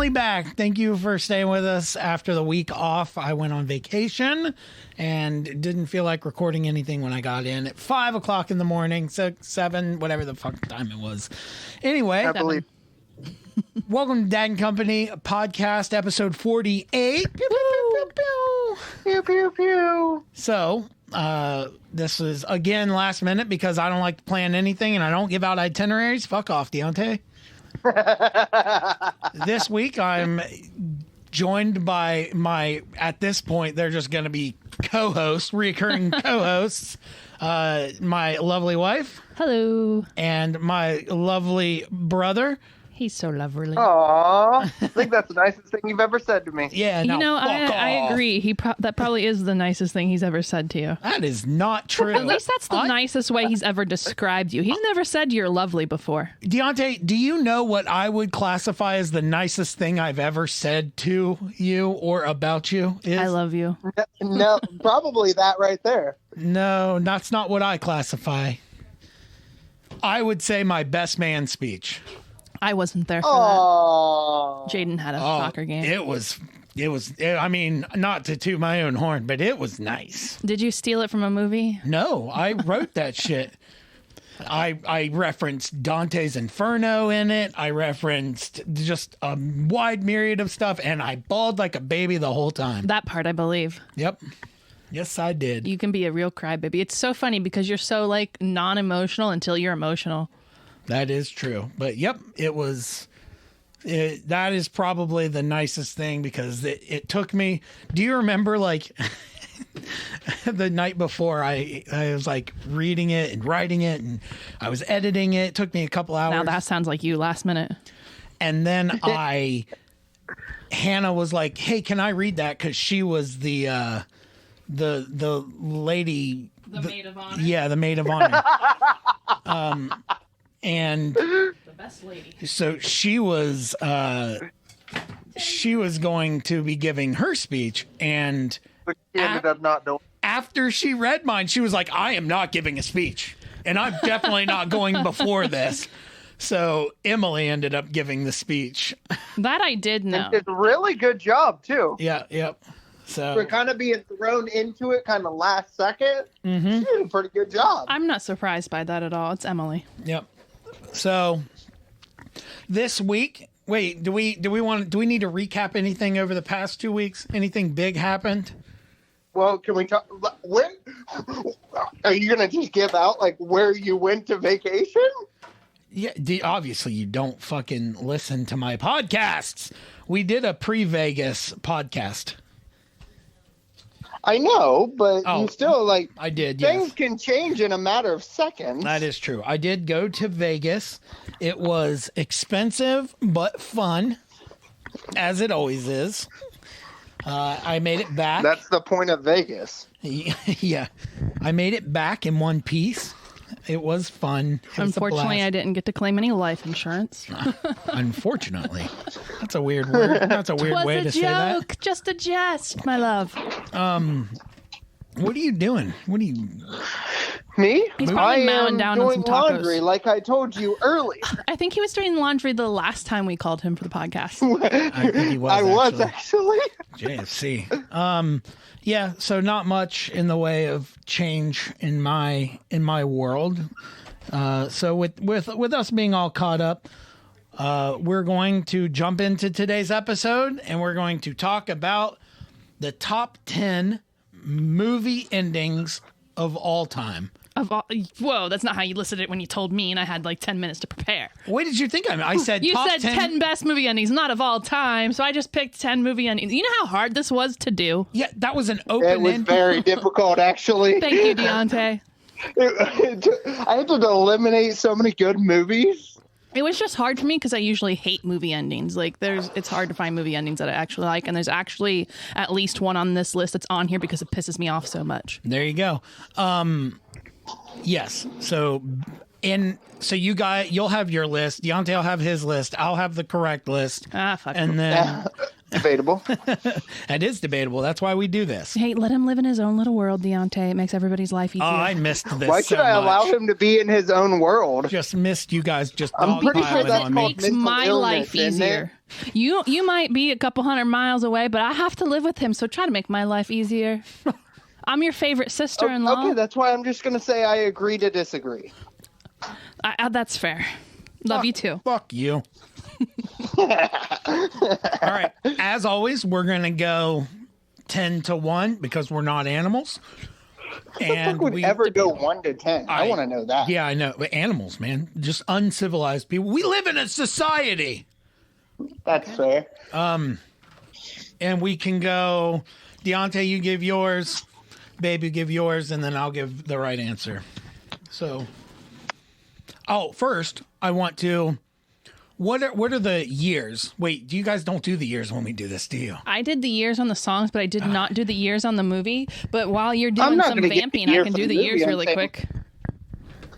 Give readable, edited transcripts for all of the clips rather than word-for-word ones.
finally back. Thank you for staying with us after the week off. I went on vacation and didn't feel like recording anything when I got in at 5 o'clock in the morning, 6, 7, whatever the fuck time it was. Anyway, I believe. Welcome to Dad and Company podcast, episode 48. Pew, pew, pew, pew, Pew, pew, pew. So, this is again last minute because I don't like to plan anything and I don't give out itineraries. Fuck off, Diante. This week I'm joined by at this point, they're just going to be co-hosts, recurring co-hosts. My lovely wife. Hello. And my lovely brother. He's so lovely. Aww. I think that's the nicest thing you've ever said to me. Yeah, no, you know, fuck I off. agree. That probably is the nicest thing he's ever said to you. That is not true. At least that's the nicest way he's ever described you. He's never said you're lovely before. Diante, do you know what I would classify as the nicest thing I've ever said to you or about you is? I love you. No, probably that right there. No, that's not what I classify. I would say my best man speech. I wasn't there for Aww. that. Jaden had a soccer game. It was, I mean, not to toot my own horn, but it was nice. Did you steal it from a movie? No, I wrote that shit. I referenced Dante's Inferno in it. I referenced just a wide myriad of stuff, and I bawled like a baby the whole time. That part, I believe. Yep. Yes, I did. You can be a real crybaby. It's so funny because you're so like non-emotional until you're emotional. That is true. But yep, that is probably the nicest thing because it took me. Do you remember like the night before I was like reading it and writing it and I was editing it. It took me a couple hours. Now that sounds like you last minute. And then Hannah was like, "Hey, can I read that?" Because she was the lady. The maid of honor. Yeah, the maid of honor. And The best lady. so she was going to be giving her speech, and But she ended up not doing. after she read mine, she was like, "I am not giving a speech, and I'm definitely not going before this." So Emily ended up giving the speach. That I did know. It's a really good job too. Yeah, yep. So For kind of being thrown into it kind of last second, she did a pretty good job. I'm not surprised by that at all. It's Emily. yep. So this week, wait, do we need to recap anything over the past 2 weeks? Anything big happened? Well, can we talk? When are you gonna just give out like where you went to vacation? Yeah, obviously you don't fucking listen to my podcasts. We did a pre-Vegas podcast. I know, but Oh, you still like I did, things yes. can change in a matter of seconds. That is true. I did go to Vegas. It was expensive, but fun, as it always is. I made it back. That's the point of Vegas. Yeah. I made it back in one piece. It was fun. It was a Unfortunately, blast. I didn't get to claim any life insurance. Unfortunately. That's a weird word. That's a weird way to say that. joke, just a jest, my love. What are you doing? What are you... Me? He's probably I mowing am down on doing some tacos. laundry, like I told you earlier. I think he was doing laundry the last time we called him for the podcast. I think he was, I was actually. JFC. Yeah, so not much in the way of change in my world. So with us being all caught up, we're going to jump into today's episode and we're going to talk about the top 10 movie endings of all time. Whoa, that's not how you listed it when you told me, and I had like 10 minutes to prepare. What did you think? I said You top said 10 best movie endings, not of all time, so I just picked 10 movie endings. You know how hard this was to do? Yeah, that was an It open was end. very difficult, actually. Thank you, Diante. I had to eliminate so many good movies. It was just hard for me because I usually hate movie endings. Like, it's hard to find movie endings that I actually like, and there's actually at least one on this list that's on here because it pisses me off so much. There you go. Yes. So you guys, you'll have your list. Deontay will have his list. I'll have the correct list. Ah, fuck. And then Debatable. That is debatable. That's why we do this. Hey, let him live in his own little world, Diante. It makes everybody's life easier. Oh, I missed this. Why should I allow him to be in his own world? Just missed you guys just I'm pretty sure dogpiling that's on called me. Makes mental my illness, life isn't easier. You might be a couple hundred miles away, but I have to live with him, so try to make my life easier. I'm your favorite sister-in-law. Okay, that's why I'm just going to say I agree to disagree. That's fair. Love you too. Fuck you. All right. As always, we're going to go 10-1 because we're not animals. And Who would ever go 1 to 10? I want to know that. Yeah, I know. But animals, man. Just uncivilized people. We live in a society. That's fair. And we can go, Diante, you give yours. Babe, you give yours. And then I'll give the right answer. So, first, I want to... What are the years? Wait, you guys don't do the years when we do this, do you? I did the years on the songs, but I did not do the years on the movie. But while you're doing not some gonna get vamping, the year I can for do the the movie, years I'm really saying. quick.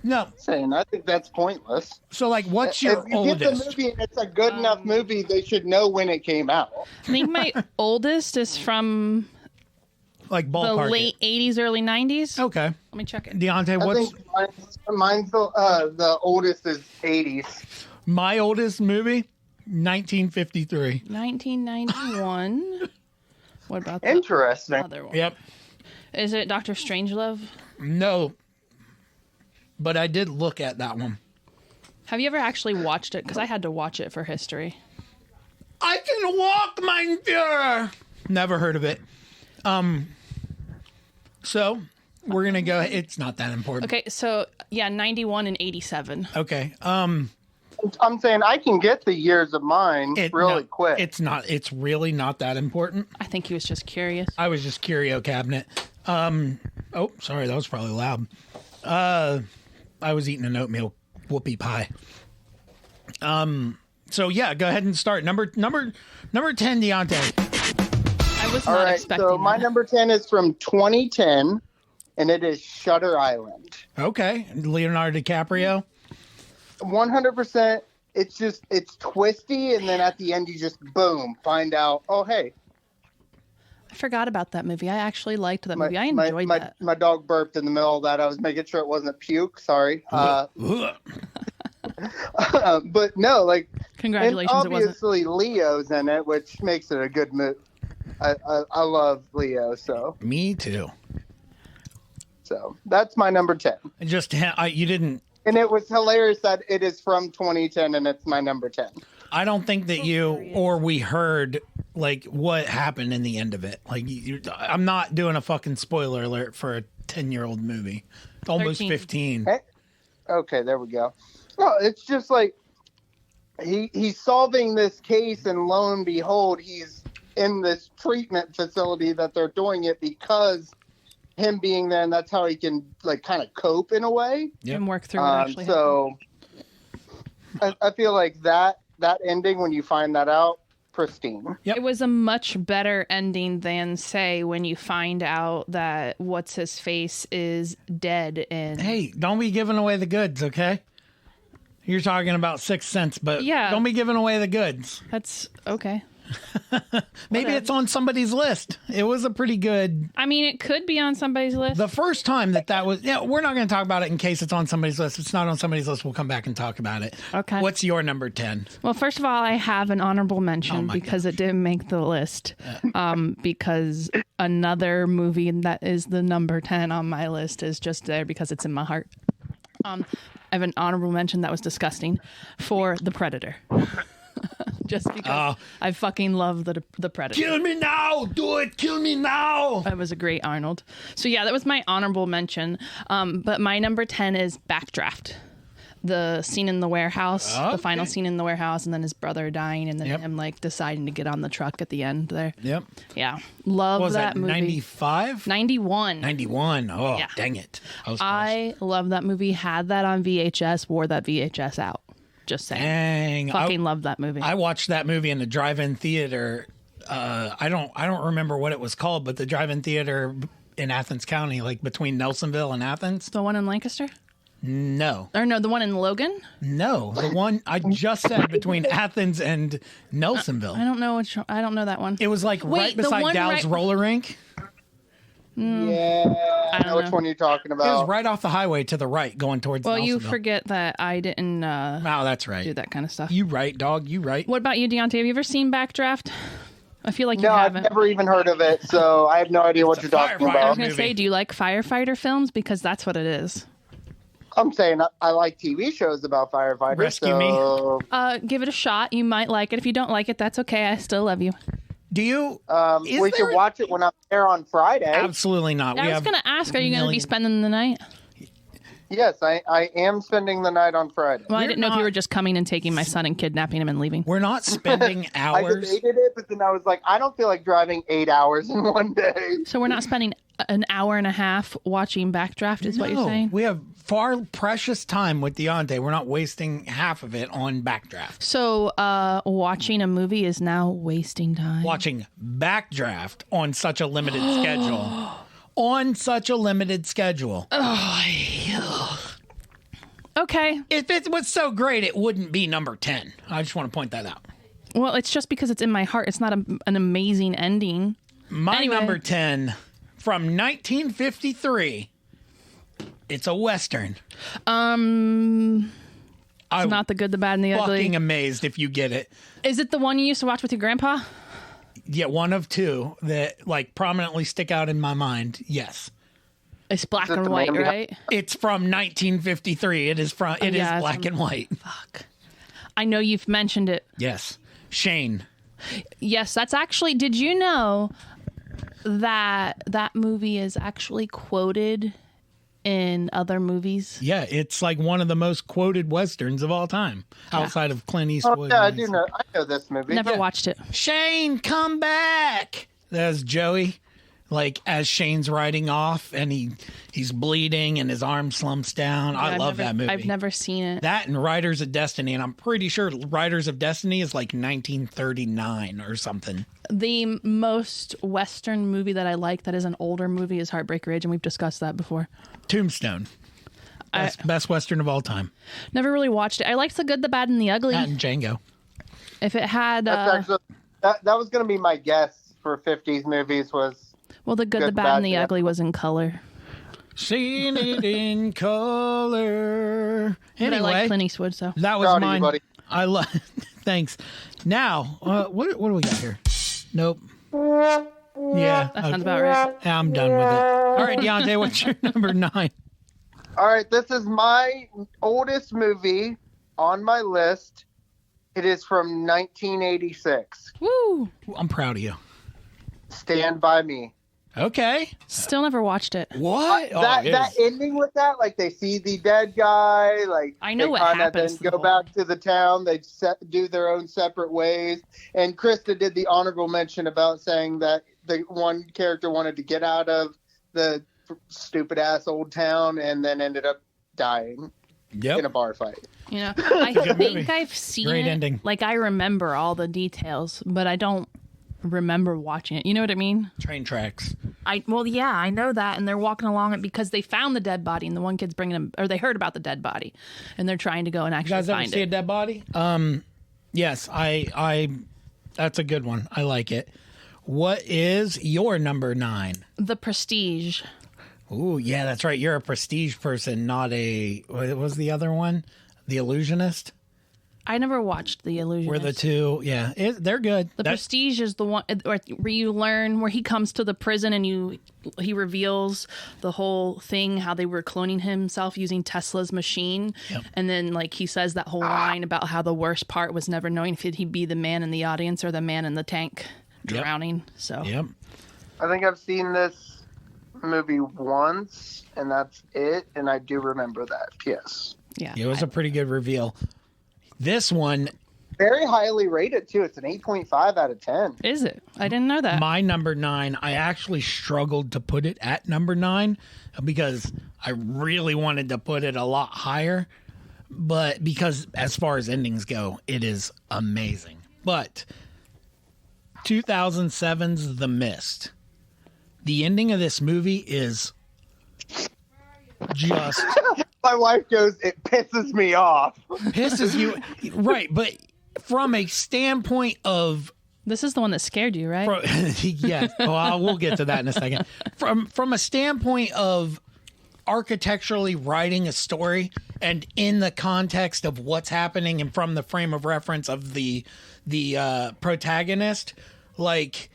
No. Saying I think that's pointless. So, like, what's your if you oldest? get the movie and it's a good enough movie, they should know when it came out. I think my oldest is from Like the ballpark. late 80s, early 90s. Okay. Let me check it. Deontay, I what's think mine's the oldest is 80s. my oldest movie? 1953. 1991. What about the Interesting. other one? Yep. Is it Dr. Strangelove? No. But I did look at that one. Have you ever actually watched it? Because I had to watch it for history. I can walk, mein Führer. Never heard of it. So we're gonna go. It's not that important. Okay, so yeah, 91 and 87. Okay. I'm saying I can get the years of mine really quick. It's not. It's really not that important. I think he was just curious. I was just curio cabinet. Oh, sorry, that was probably loud. I was eating an oatmeal whoopie pie. So yeah, go ahead and start. Number 10, Deontay. I was All not right, expecting so my that. number 10 is from 2010, and it is Shutter Island. Okay, Leonardo DiCaprio. 100%. It's twisty, and then at the end you just boom find out. Oh hey, I forgot about that movie. I actually liked that movie. I enjoyed that. My dog burped in the middle of that. I was making sure it wasn't puke. Sorry. Ugh. But no, like Congratulations, and it wasn't. obviously Leo's in it, which makes it a good movie. I love Leo, so Me too. that's my number 10. Just you didn't. And it was hilarious that it is from 2010 and it's my number 10. I don't think that you or we heard like what happened in the end of it. Like I'm not doing a fucking spoiler alert for a 10-year-old movie. It's almost 13. 15. Okay, there we go. No, it's just like he's solving this case, and lo and behold, he's in this treatment facility that they're doing it because him being there, and that's how he can like kind of cope in a way. Yep. And work through what actually happened. So I feel like that ending, when you find that out, pristine. Yep. It was a much better ending than, say, when you find out that what's his face is dead. And Hey, don't be giving away the goods, okay? You're talking about Sixth Sense, but Yeah. don't be giving away the goods. that's okay. Maybe it's on somebody's list. It was a pretty good. I mean, it could be on somebody's list. The first time that was, yeah, we're not going to talk about it in case it's on somebody's list. If it's not on somebody's list, we'll come back and talk about it. Okay. What's your number 10? Well, first of all, I have an honorable mention Oh my because it didn't make the list. Because another movie that is the number 10 on my list is just there because it's in my heart. I have an honorable mention that was disgusting for The Predator. Just because I fucking love the Predator. Kill me now! Do it! Kill me now! That was a great Arnold. So yeah, that was my honorable mention. But my number 10 is Backdraft. The scene in the warehouse, the final scene in the warehouse, and then his brother dying, and then him like deciding to get on the truck at the end there. Yep. Yeah. Love What was that, movie. 95? 91. 91. Oh, Yeah. dang it. I was close. I love that movie. Had that on VHS, wore that VHS out. Just saying. Dang. Fucking love that movie. I watched that movie in the drive-in theater. I don't remember what it was called, but the drive-in theater in Athens County, like between Nelsonville and Athens. the one in Lancaster? No. Or no, the one in Logan? No. The one I just said between Athens and Nelsonville. I don't know I don't know that one. It was like Wait, right the beside one Dow's roller rink. Yeah, I know which one you're talking It was about. right off the highway to the right, going towards Well, you Nelsonville. forget that I didn't Oh, that's right. do that kind of stuff. You right, dog. You right. What about you, Diante? Have you ever seen Backdraft? I feel like you No, I've haven't. never even heard of it, so I have no idea what It's you're a talking firefighter I was about. going to movie. say, do you like firefighter films? Because that's what it is. I'm saying I like TV shows about firefighters. Rescue Me. so, Give it a shot. You might like it. If you don't like it, that's okay. I still love you. Do you? Is we there can watch it when I'm there on Friday. Absolutely not. I was going to ask, are you going to be spending the night? Yes, I am spending the night on Friday. Well, I You're didn't know if you not- were just coming and taking my son and kidnapping him and leaving. We're not spending I hours. debated it, but then I was like, I don't feel like driving 8 hours in one day. So we're not spending an hour and a half watching Backdraft, is what you're saying? We have far precious time with Diante. We're not wasting half of it on Backdraft. So watching a movie is now wasting time. Watching Backdraft on such a limited schedule. On such a limited schedule. Okay. If it was so great, it wouldn't be number 10. I just want to point that out. Well, it's just because it's in my heart. It's not an amazing ending. My Anyway. number 10 from 1953. It's a Western. I'm It's not The Good, the Bad, and the Ugly. fucking amazed if you get it. Is it the one you used to watch with your grandpa? Yeah, one of two that like prominently stick out in my mind. Yes. It's black it and the white, man behind- right? It's from 1953. It is yeah, it's black and white. Fuck. I know you've mentioned it. Yes. Shane. Yes, that's actually. Did you know that that movie is actually quoted in other movies? Yeah, it's like one of the most quoted westerns of all time, outside of Clint Oh, Eastwood. yeah, I do know. I know this movie. Never Yeah. watched it. Shane, come back. That's Joey. Like as Shane's riding off and he's bleeding and his arm slumps down. I love that movie. I've never seen it. That and Riders of Destiny, and I'm pretty sure Riders of Destiny is like 1939 or something. The most Western movie that I like that is an older movie is Heartbreak Ridge, and we've discussed that before. Tombstone. Best Western of all time. Never really watched it. I liked The Good, the Bad, and the Ugly. That and Django. If it had, That's actually, that was going to be my guess for 50s movies was well, The Good, the Good, Bad, Bad, and the and the Ugly was in color. Seen it in color. But I Anyway, like Clint Eastwood, so. that was Proud of you, mine. buddy. I love. Thanks. Now, what do we got here? Nope. Yeah, That sounds about right. I'm done with it. All right, Deontay, what's your number 9? All right, this is my oldest movie on my list. It is from 1986. Woo! I'm proud of you. Stand By Me. Okay. Still never watched it. What? That ending with that, like they see the dead guy, like I know they what kinda happens then to go the back to the town. They do their own separate ways. And Krista did the honorable mention about saying that the one character wanted to get out of the stupid ass old town and then ended up dying in a bar fight. You know, I think movie. I've seen Great it. ending. Like I remember all the details, but I don't remember watching it. You know what I mean? Train tracks. Well, yeah, I know that, and they're walking along it because they found the dead body, and the one kid's bringing him, or they heard about the dead body, and they're trying to go and You actually guys ever find see a it. dead body? Yes, I that's a good one. I like it. What is your number 9? The Prestige. Ooh, yeah, that's right. You're a prestige person, not a. What was the other one? The Illusionist. I never watched The Illusionist. Were the two? Yeah, they're good. The Prestige is the one where you learn where he comes to the prison and he reveals the whole thing, how they were cloning himself using Tesla's machine. Yep. And then like he says that whole line about how the worst part was never knowing if he'd be the man in the audience or the man in the tank drowning. So Yep. I think I've seen this movie once, and that's it. And I do remember that. Yes. yeah. It was a pretty good reveal. This one, Very highly rated, too. It's an 8.5 out of 10. Is it? I didn't know that. my number 9, I actually struggled to put it at number 9 because I really wanted to put it a lot higher. But because as far as endings go, it is amazing. But 2007's The Mist. The ending of this movie is just My wife goes, it pisses me off. Pisses you, right? But from a standpoint of, This is the one that scared you, right? yeah. Well, we'll get to that in a second. From a standpoint of architecturally writing a story and in the context of what's happening and from the frame of reference of the protagonist, like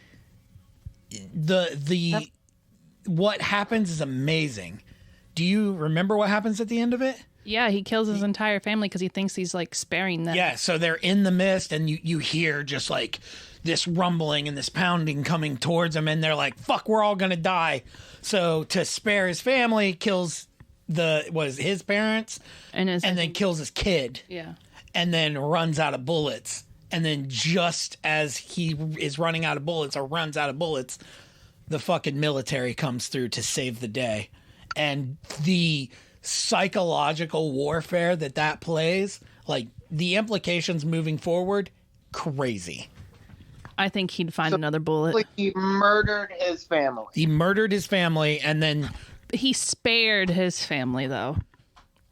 the what happens is amazing. Do you remember what happens at the end of it? Yeah, he kills his entire family because he thinks he's like sparing them. Yeah, so they're in the mist and you hear just like this rumbling and this pounding coming towards them, and they're like, fuck, we're all gonna die. So to spare his family, kills his parents and then kills his kid. Yeah. And then runs out of bullets. And then just as he is running out of bullets or runs out of bullets, the fucking military comes through to save the day. And the psychological warfare that plays, like the implications moving forward, crazy. I think he'd find another bullet. He murdered his family. He murdered his family, and then he spared his family, though.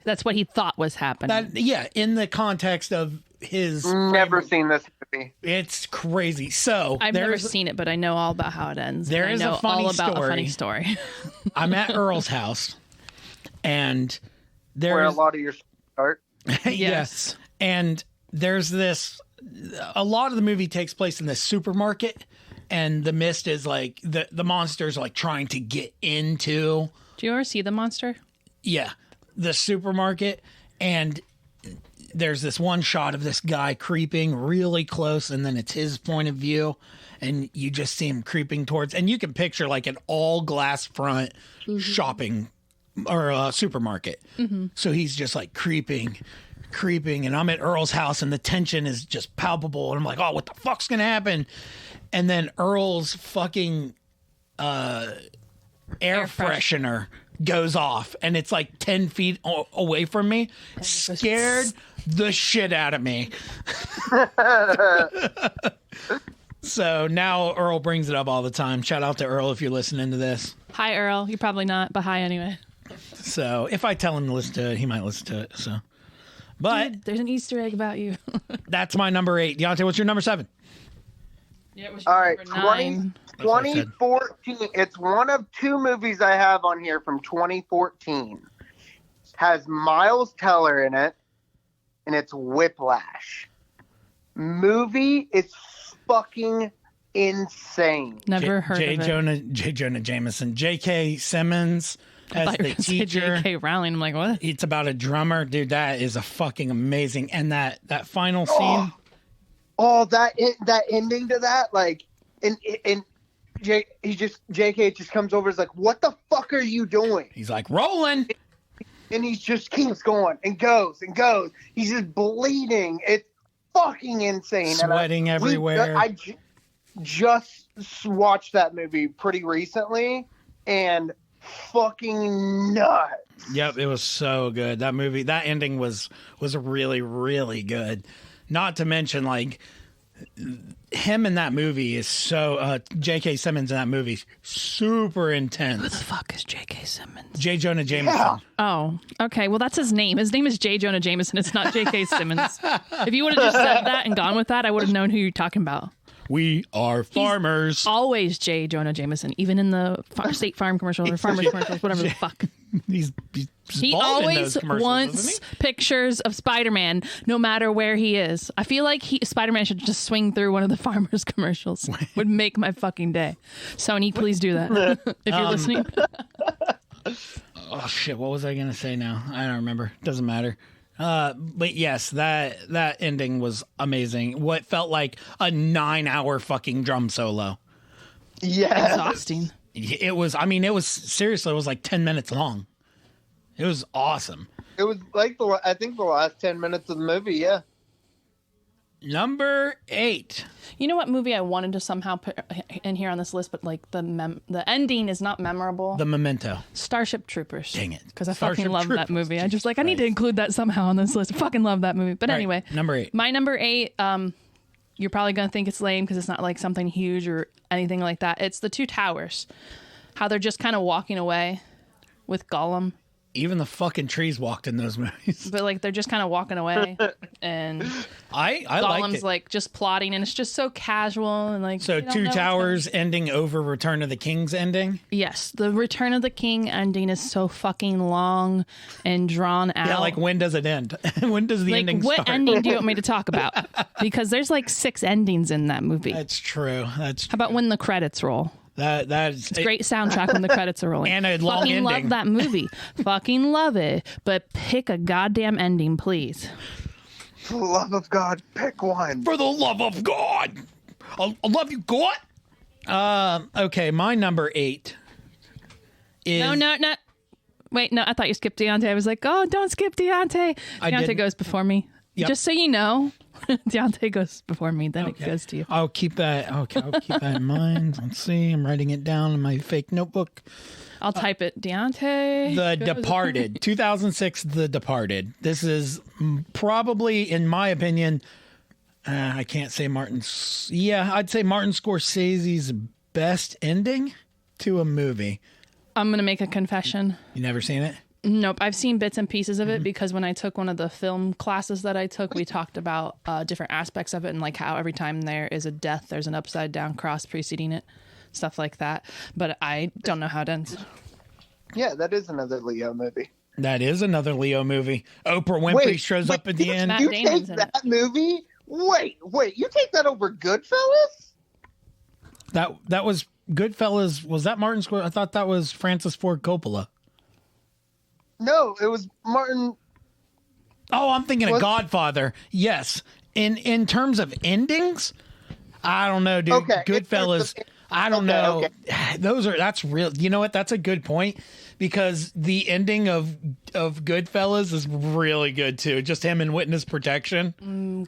That's what he thought was happening. In the context of his never seen this movie. It's crazy. So I've never seen it, but I know all about how it ends. There is a funny about a funny story. I'm at Earl's house, and there's where a lot of your start. Yes. And there's this. A lot of the movie takes place in this supermarket, and the mist is like the monsters are like trying to get into. Do you ever see the monster? Yeah, the supermarket, and there's this one shot of this guy creeping really close, and then it's his point of view, and you just see him creeping towards, and you can picture like an all glass front shopping or supermarket. Mm-hmm. So he's just like creeping, and I'm at Earl's house, and the tension is just palpable, and I'm like, oh, what the fuck's gonna happen? And then Earl's fucking air freshener goes off, and it's like 10 feet away from me. Scared the shit out of me. So now Earl brings it up all the time. Shout out to Earl if you're listening to this. Hi, Earl. You're probably not, but hi anyway. So if I tell him to listen to it, he might listen to it. So, but dude, there's an Easter egg about you. That's my number 8. Deontay, what's your number 7? Yeah, all right, 2014. It's one of 2 movies I have on here from 2014. Has Miles Teller in it, and it's Whiplash. Movie is fucking insane. Never heard of it. J. Jonah Jameson. J.K. Simmons as the teacher. J.K. Rowling. I'm like, what? It's about a drummer. Dude, that is a fucking amazing. And that final scene. That ending to that, like, and J.K. just comes over, is like, what the fuck are you doing? He's like, rolling. And he just keeps going and goes and goes. He's just bleeding. It's fucking insane. Sweating everywhere. I just watched that movie pretty recently, and fucking nuts. Yep, it was so good. That movie, that ending was really, really good. Not to mention, like, him in that movie is so J.K. Simmons in that movie, super intense. Who the fuck is J.K. Simmons? J. Jonah Jameson. Yeah. Oh, okay. Well, that's his name. His name is J. Jonah Jameson. It's not J.K. Simmons. If you would have just said that and gone with that, I would have known who you're talking about. We are farmers. He's always J. Jonah Jameson, even in the State Farm commercials or Farmers commercials, whatever the fuck. He always wants pictures of Spider-Man, no matter where he is. I feel like Spider-Man should just swing through one of the Farmers commercials. Would make my fucking day. Sony, please do that if you're listening. Oh shit! What was I gonna say now? I don't remember. Doesn't matter. But yes, that ending was amazing. What felt like a 9-hour fucking drum solo. Yeah, exhausting. It was. I mean, it was seriously. It was like 10 minutes long. It was awesome. It was like I think the last 10 minutes of the movie. Yeah. Number 8. You know what movie I wanted to somehow put in here on this list, but like the ending is not memorable. The Memento. Starship Troopers. Dang it. Because I fucking love that movie. I just like, I need to include that somehow on this list. I fucking love that movie. But anyway. Number 8. My number 8, you're probably going to think it's lame because it's not like something huge or anything like that. It's The Two Towers. How they're just kind of walking away with Gollum. Even the fucking trees walked in those movies. But like they're just kind of walking away, and I liked Gollum's it. like just plotting, and it's just so casual and like. So you don't Two know what's Towers gonna- ending over Return of the King's ending. Yes, the Return of the King ending is so fucking long and drawn out. Yeah, like when does it end? When does the like ending what start? ending do you want me to talk about? Because there's like 6 endings in that movie. That's true. How about when the credits roll? That's Great soundtrack when the credits are rolling. And a long fucking ending. love that movie. Fucking love it. But pick a goddamn ending, please. For the love of God, pick one. For the love of God, I love you, God. Okay, my number 8 is No. Wait, no, I thought you skipped Diante. I was like, oh, don't skip Diante. I Diante didn't. goes before me. Yep. Just so you know, Diante goes before me. Then it goes to you. I'll keep that. Okay, I'll keep that in mind. Let's see. I'm writing it down in my fake notebook. I'll type it. Diante. The goes- Departed, 2006. The Departed. This is probably, in my opinion, I can't say Martin's. Yeah, I'd say Martin Scorsese's best ending to a movie. I'm going to make a confession. You never seen it? Nope. I've seen bits and pieces Mm-hmm. of it because when I took one of the film classes that I took, we talked about different aspects of it and like how every time there is a death, there's an upside down cross preceding it, stuff like that. But I don't know how it ends. Yeah, that is another Leo movie. That is another Leo movie. Oprah Winfrey shows up at the end. Matt You Damon's take in that movie? Wait, you take that over Goodfellas? That was Goodfellas. Was that Martin Scorsese? I thought that was Francis Ford Coppola. No, it was Martin. Oh, I'm thinking of What? Godfather. Yes. In terms of endings, I don't know, dude. Okay, in terms Goodfellas. of- I don't know. That's real. You know what? That's a good point because the ending of Goodfellas is really good too. Just him in witness protection.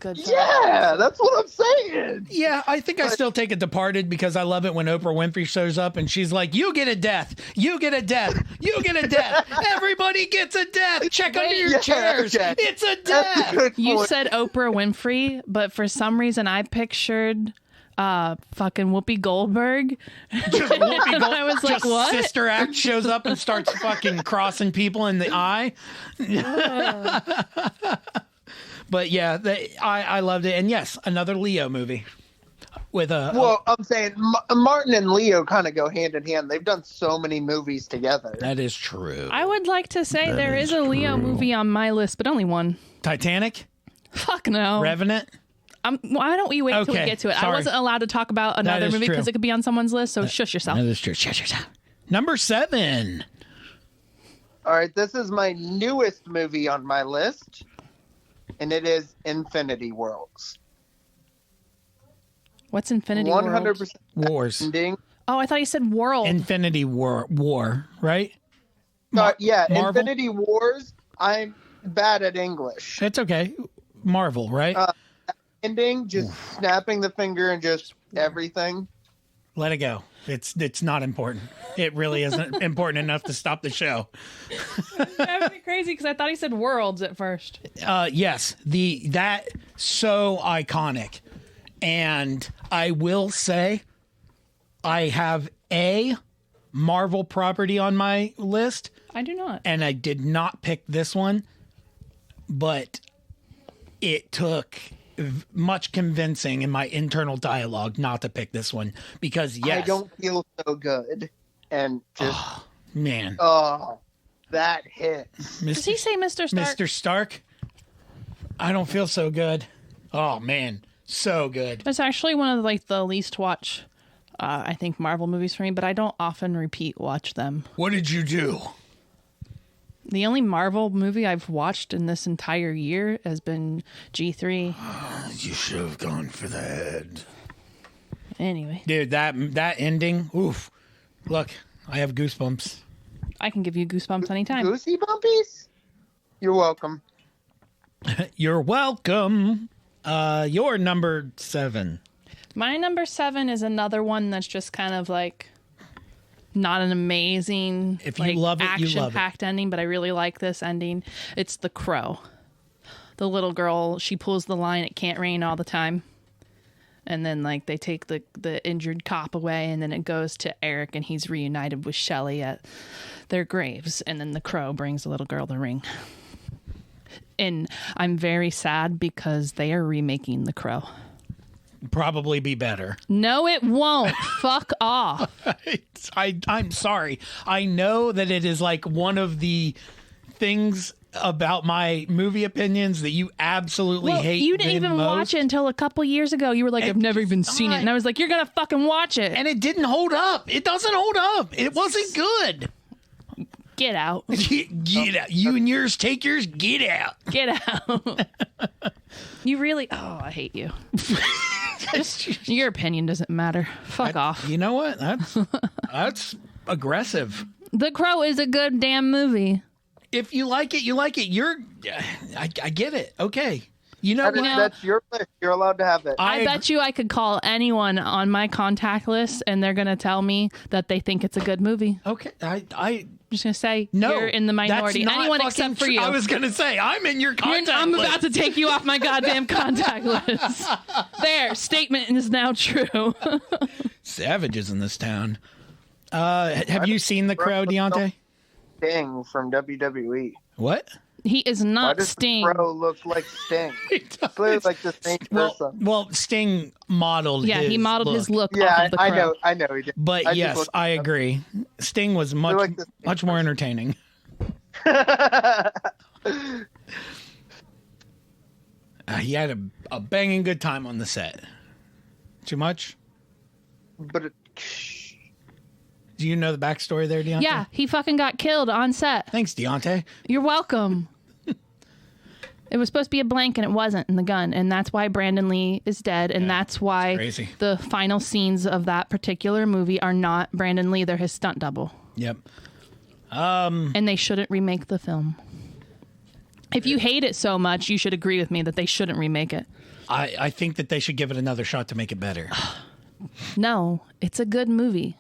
Good. Yeah, that's what I'm saying. Yeah, I think I still take it Departed because I love it when Oprah Winfrey shows up and she's like, "You get a death. You get a death. You get a death. Everybody gets a death. Check under your Yeah, chairs. okay. It's a That's a death." good You point. said Oprah Winfrey, but for some reason I pictured fucking Whoopi Goldberg. Just Whoopi And I was like, just what? Sister Act shows up and starts fucking crossing people in the eye. But yeah, I loved it. And yes, another Leo movie with a. Well, I'm saying Martin and Leo kind of go hand in hand. They've done so many movies together. That is true. I would like to say there is a Leo movie on my list, but only one. Titanic, Fuck no. Revenant. Why don't we wait till we Okay, get to it? sorry. I wasn't allowed to talk about another is movie true. because it could be on someone's list, so shush yourself. That is true. Number 7. All right, this is my newest movie on my list, and it is Infinity Worlds. What's Infinity 100% World? Wars. ending. Oh, I thought you said World. Infinity War, right? Yeah, Marvel? Infinity Wars. I'm bad at English. It's okay. Marvel, right? Ending, just snapping the finger and just everything. Let it go. It's not important. It really isn't important enough to stop the show. Driving me crazy because I thought he said Worlds at first. Yes, that so iconic. And I will say I have a Marvel property on my list, I do not. and I did not pick this one, but it took much convincing in my internal dialogue not to pick this one because yes, I don't feel so good. And just, man, that hits. Does he say Mr. Stark? Mr. Stark, I don't feel so good. Oh man, so good. It's actually one of like the least watch, I think, Marvel movies for me, but I don't often repeat watch them. What did you do? The only Marvel movie I've watched in this entire year has been G3. You should have gone for the head. Anyway, Dude, that ending, oof. Look, I have goosebumps. I can give you goosebumps anytime. Goosey bumpies? You're welcome. You're welcome. You're number 7. My number 7 is another one that's just kind of like not an amazing, If you love it, you love it. action-packed ending, but I really like this ending. It's The Crow. The little girl, she pulls the line, "It can't rain all the time." And then like they take the injured cop away, and then it goes to Eric, and he's reunited with Shelley at their graves. And then the crow brings the little girl the ring. And I'm very sad because they are remaking The Crow. Probably be better. No, it won't. Fuck off. I'm sorry. I know that it is like one of the things about my movie opinions that you absolutely hate. You didn't even watch it until a couple years ago. You were like, I've never even seen it. And I was like, you're going to fucking watch it. And it didn't hold up. It doesn't hold up. It wasn't good. Get out. Get out. You and yours, take yours, get out. Get out. You really, I hate you. Your opinion doesn't matter. Fuck off. You know what? That's aggressive. The Crow is a good damn movie. If you like it, you like it. I get it. Okay. You know what? That's your list. You're allowed to have it. I bet you I could call anyone on my contact list and they're going to tell me that they think it's a good movie. Okay. I'm just going to say, no, you're in the minority. Anyone except for you. I was going to say, I'm in your contact list. I'm about to take you off my goddamn contact list. There, statement is now true. Savages in this town. Have you seen The Crow, Diante? Sting from WWE. What? He is not Why does Sting. The Crow look like Sting? Clearly like the same person. Well, Sting modeled his he modeled look. his look Yeah, off of The Crow. I know he did. But yes, I agree. Sting was much more entertaining. He had a banging good time on the set. Too much? But do you know the backstory there, Diante? Yeah, he fucking got killed on set. Thanks, Diante. You're welcome. It was supposed to be a blank and it wasn't in the gun. And that's why Brandon Lee is dead. And that's why the final scenes of that particular movie are not Brandon Lee. They're his stunt double. Yep. And they shouldn't remake the film. If you hate it so much, you should agree with me that they shouldn't remake it. I think that they should give it another shot to make it better. No, it's a good movie.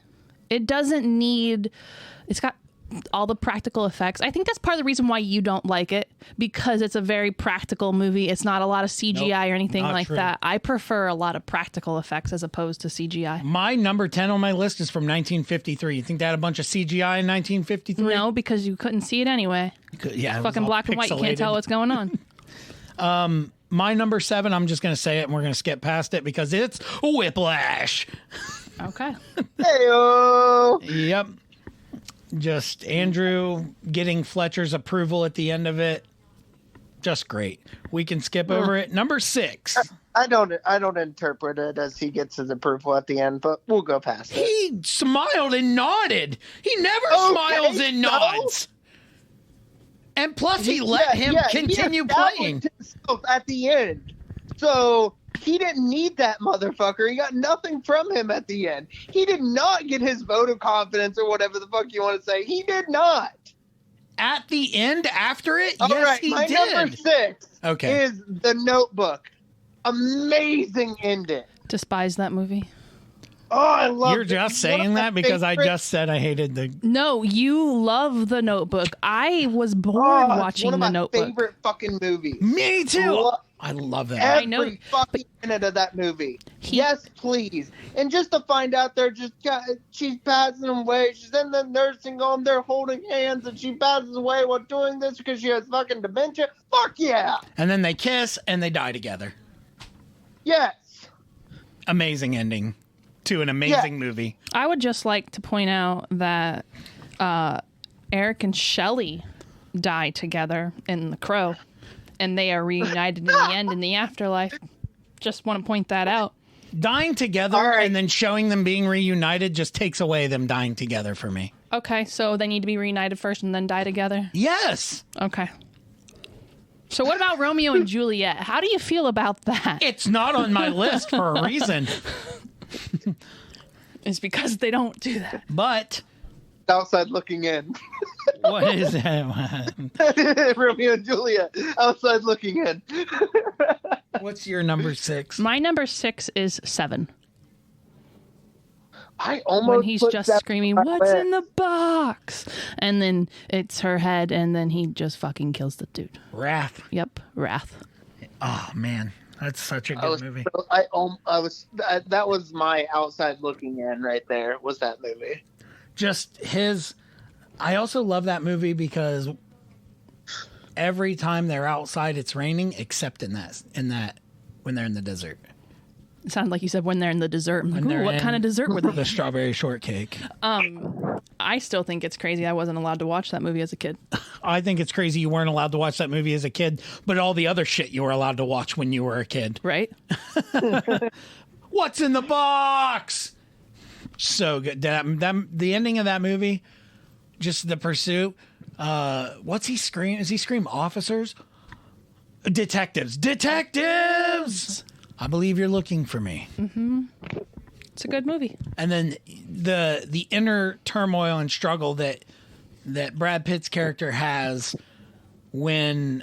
It doesn't need... It's got all the practical effects. I think that's part of the reason why you don't like it, because it's a very practical movie. It's not a lot of CGI or anything like that. I prefer a lot of practical effects as opposed to CGI. My number 10 on my list is from 1953. You think they had a bunch of CGI in 1953? No, because you couldn't see it anyway. Yeah, fucking black and white. You can't tell what's going on. My number 7, I'm just going to say it and we're going to skip past it because it's Whiplash. Okay. Hey-o! Yep. Just Andrew getting Fletcher's approval at the end of it. Just great. We can skip over it. Number 6. I don't interpret it as he gets his approval at the end, but we'll go past it. He smiled and nodded. He never smiles and nods. And plus, he let him continue playing at the end. So he didn't need that motherfucker. He got nothing from him at the end. He did not get his vote of confidence or whatever the fuck you want to say. He did not. At the end, after it, All yes, right, he my did. number 6 is The Notebook. Amazing ending. Despise that movie. Oh, I love it. You're just saying that because I just said I hated the... No, you love The Notebook. I was bored watching The Notebook. One of my favorite fucking movies. Me too. I love that. Every I know, fucking minute of that movie. Yes, please. And just to find out she's passing away. She's in the nursing home. They're holding hands and she passes away while doing this because she has fucking dementia. Fuck yeah. And then they kiss and they die together. Yes. Amazing ending to an amazing movie. I would just like to point out that Eric and Shelley die together in The Crow. And they are reunited in the end in the afterlife. Just want to point that out. Dying together and then showing them being reunited just takes away them dying together for me. Okay, so they need to be reunited first and then die together? Yes. Okay. So what about Romeo and Juliet? How do you feel about that? It's not on my list for a reason. It's because they don't do that. But... Outside looking in. What is that? Romeo and Juliet. Outside looking in. What's your number 6? My number 6 is 7. I almost when he's just screaming, "What's in the box?" And then it's her head, and then he just fucking kills the dude. Wrath. Yep, Wrath. Oh man, That's such a good movie. That was my outside looking in right there. Was that movie? I also love that movie because every time they're outside, it's raining, except in that when they're in the desert. It sounded like you said when they're in the dessert. I'm like, ooh, what kind of dessert were they? The strawberry shortcake. I still think it's crazy I wasn't allowed to watch that movie as a kid. I think it's crazy you weren't allowed to watch that movie as a kid, but all the other shit you were allowed to watch when you were a kid. Right? What's in the box? So good. The ending of that movie, just the pursuit. What's he scream? Is he scream officers? Detectives. Detectives! I believe you're looking for me. Mm-hmm. It's a good movie. And then the inner turmoil and struggle that Brad Pitt's character has when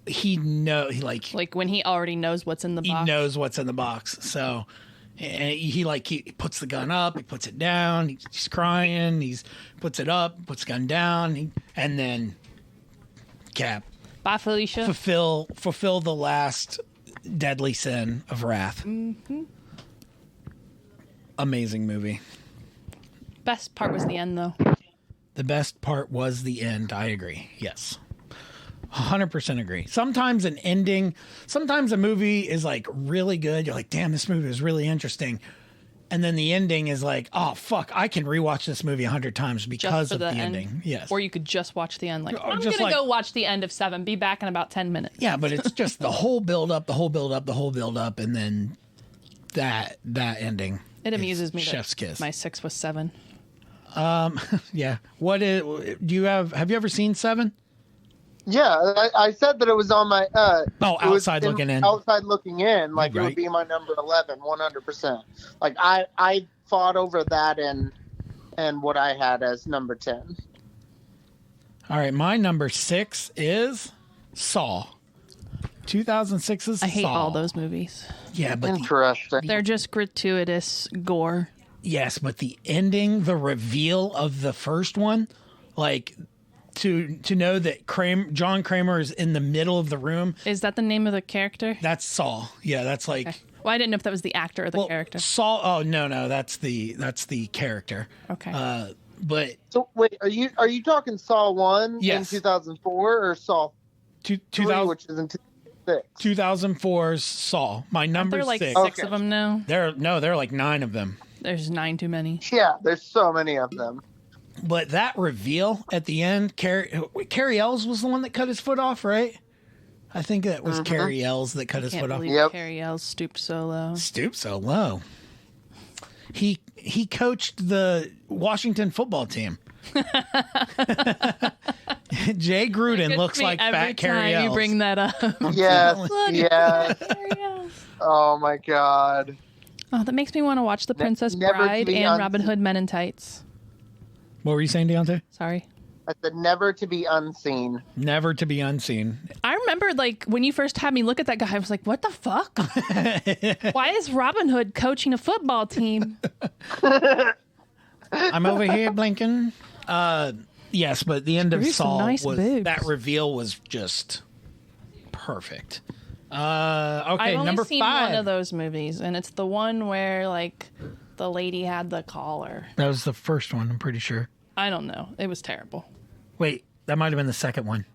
like when he already knows what's in the box. He knows what's in the box. So and he puts the gun up, he puts it down, he's crying, he puts it up, puts the gun down, and then Cap. Bye, Felicia. Fulfill the last deadly sin of wrath. Mm-hmm. Amazing movie. Best part was the end, though. The best part was the end. I agree. Yes. 100% agree. Sometimes a movie is like really good. You're like, damn, this movie is really interesting. And then the ending is like, oh, fuck, I can rewatch this movie 100 times because of the ending. Yes. Or you could just watch the end. Like, I'm going to go watch the end of 7. Be back in about 10 minutes. Yeah, but it's just the whole build up, and then that ending. It amuses me. Chef's kiss. My 6 was 7. Yeah. Have you ever seen 7? Yeah, I said that it was on my. Outside looking in. Outside looking in, like right. It would be my number 11, 100%. Like I fought over that and what I had as number 10. All right, my number 6 is Saw. 2006's Saw. I hate all those movies. Yeah, but interesting. They're just gratuitous gore. Yes, but the ending, the reveal of the first one, like. To know that John Kramer is in the middle of the room. Is that the name of the character? That's Saul. Yeah, that's like. Okay. Well, I didn't know if that was the actor or the character. Saul. Oh no, that's the character. Okay. But so wait, are you talking Saw 1 yes. in 2004 or Saw 3, 2000, which is in 2006? 2004's Saw. My number there like 6. 6 of them now. There are like 9 of them. There's 9 too many. Yeah, there's so many of them. But that reveal at the end, Carrie Ells was the one that cut his foot off, right? I think that was Carrie Ells that cut his foot off. Yep. Carrie Ells stooped so low. He coached the Washington football team. Jay Gruden looks like fat Carrie Ells. You bring that up. Yes. Oh my God. Oh, that makes me want to watch The Princess Bride and Robin Hood Men in Tights. What were you saying, Diante? Sorry. I said never to be unseen. Never to be unseen. I remember, like, when you first had me look at that guy, I was like, what the fuck? Why is Robin Hood coaching a football team? I'm over here blinking. Yes, but the end of Saul that reveal was just perfect. Okay, I've only number seen 5. one of those movies, and it's the one where, like, the lady had the collar. That was the first one, I'm pretty sure. I don't know. It was terrible. Wait, that might have been the second one.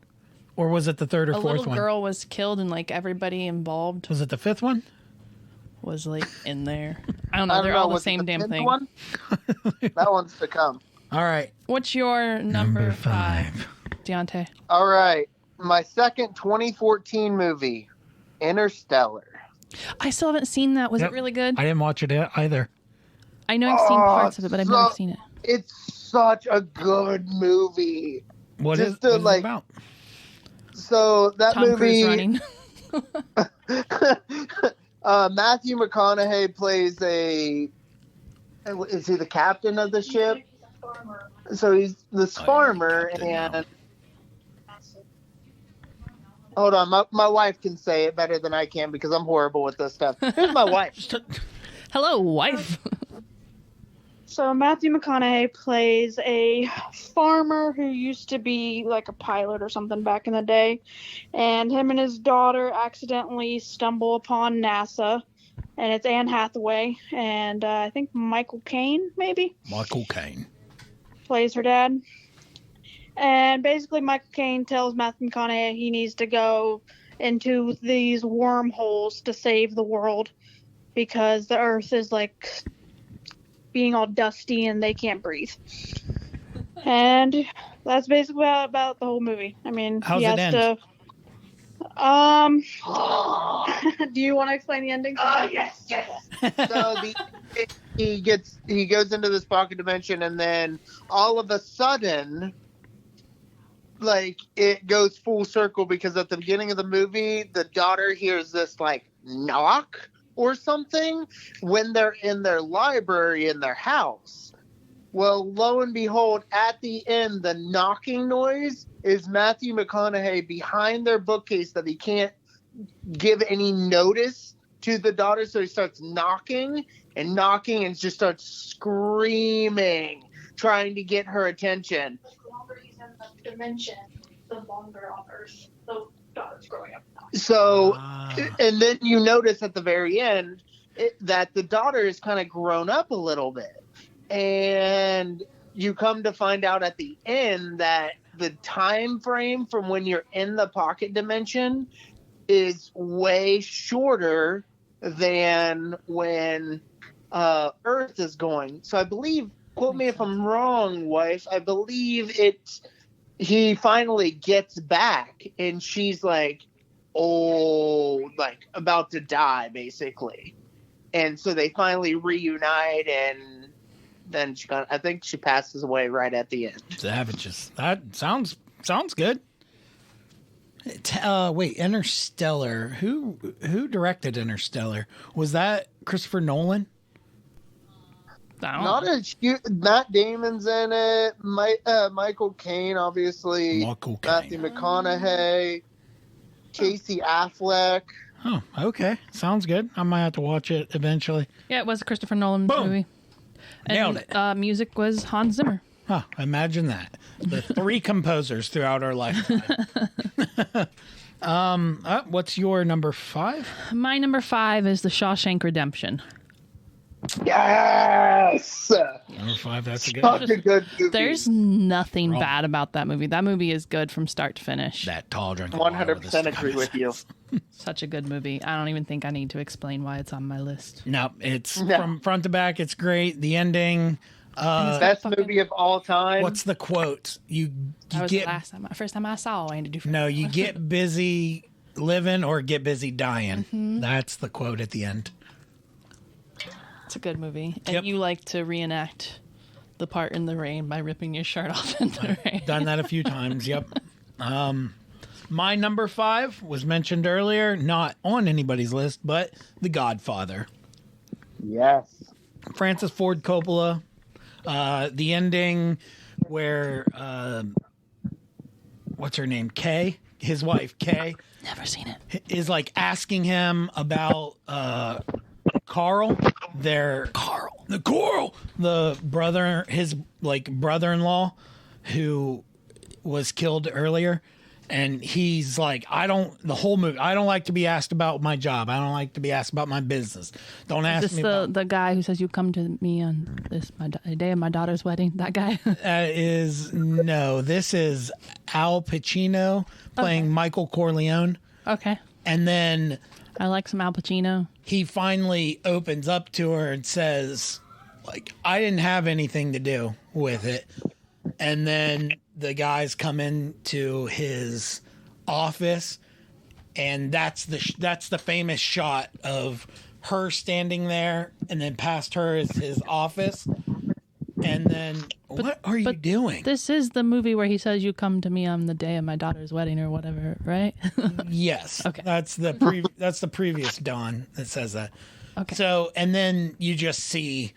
Or was it the third or fourth one? A little girl was killed, and, like, everybody involved was it the 5th one? Was, like, in there. I don't know. They're all the same damn thing. One? That one's to come. All right. What's your number 5? Diante. All right. My second 2014 movie, Interstellar. I still haven't seen that. Was it really good? I didn't watch it either. I know I've seen parts of it, but I've never seen it. It's such a good movie. What is it about? So that Tom movie. Cruise running. Matthew McConaughey plays is he the captain of the ship? So he's this farmer, and hold on, my wife can say it better than I can because I'm horrible with this stuff. Here's my wife. Hello, wife. So Matthew McConaughey plays a farmer who used to be like a pilot or something back in the day, and him and his daughter accidentally stumble upon NASA, and it's Anne Hathaway, and I think Michael Caine maybe Michael Caine plays her dad. And basically Michael Caine tells Matthew McConaughey he needs to go into these wormholes to save the world because the Earth is like being all dusty and they can't breathe. And that's basically about the whole movie. I mean, how's he it has end? to. Do you want to explain the ending? Yes. So he goes into this pocket dimension, and then all of a sudden, like, it goes full circle because at the beginning of the movie, the daughter hears this like knock or something when they're in their library in their house. Well, lo and behold, at the end, the knocking noise is Matthew McConaughey behind their bookcase that he can't give any notice to the daughter, so he starts knocking and just starts screaming, trying to get her attention. The longer he's in the dimension, the longer on Earth the daughter's growing up. So, and then you notice at the very end that the daughter is kind of grown up a little bit. And you come to find out at the end that the time frame from when you're in the pocket dimension is way shorter than when Earth is going. So I believe, quote me if I'm wrong, wife, I believe he finally gets back and she's like, like about to die, basically. And so they finally reunite, and then I think she passes away right at the end. Savages. That sounds good. Wait, Interstellar. Who directed Interstellar? Was that Christopher Nolan? Not as huge. Matt Damon's in it. Michael Caine, obviously. Matthew McConaughey. Casey Affleck. Oh, okay. Sounds good. I might have to watch it eventually. Yeah, it was a Christopher Nolan movie. And, nailed it. Music was Hans Zimmer. Huh, imagine that. The 3 composers throughout our lifetime. What's your number 5? My number 5 is The Shawshank Redemption. Yes! Number 5, that's a good Such a good movie. There's nothing bad about that movie. That movie is good from start to finish. That tall drink. 100% agree with you. Such a good movie. I don't even think I need to explain why it's on my list. No, from front to back, it's great. The ending. Best movie of all time. What's the quote? You That was get the first time I saw Andy Dufresne. no, you get busy living or get busy dying. Mm-hmm. That's the quote at the end. It's a good movie. And Yep. you like to reenact the part in the rain by ripping your shirt off in the rain. Done that a few times. Yep. My number 5 was mentioned earlier, not on anybody's list, but The Godfather. Yes. Francis Ford Coppola. The ending where what's her name? Kay, his wife Kay, Never seen it. is like asking him about Carl, the brother, his like brother-in-law who was killed earlier. And he's like, the whole movie, I don't like to be asked about my job. I don't like to be asked about my business. Don't ask Is me this about... the guy who says you come to me on the day of my daughter's wedding? That guy? This is Al Pacino playing Michael Corleone. Okay. And then I like some Al Pacino. he finally opens up to her and says, like, I didn't have anything to do with it. And then the guys come into his office, and that's the famous shot of her standing there, and then past her is his office. And then, what are you doing? This is the movie where he says you come to me on the day of my daughter's wedding or whatever, right? Yes. Okay. That's the previous Don that says that. Okay. So, and then you just see,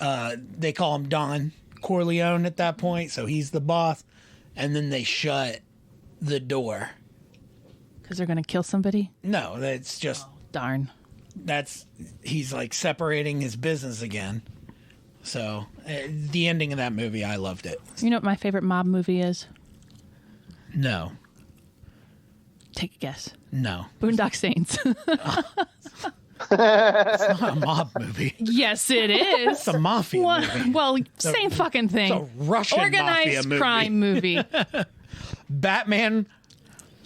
they call him Don Corleone at that point, so he's the boss, and then they shut the door. Because they're going to kill somebody? No, that's just... Darn. He's like separating his business again. So the ending of that movie, I loved it. You know what my favorite mob movie is? No. Take a guess. No. Boondock Saints. It's not a mob movie. Yes, it is. It's a mafia movie. Well, same fucking thing. It's a Russian mafia organized movie. crime movie. Batman,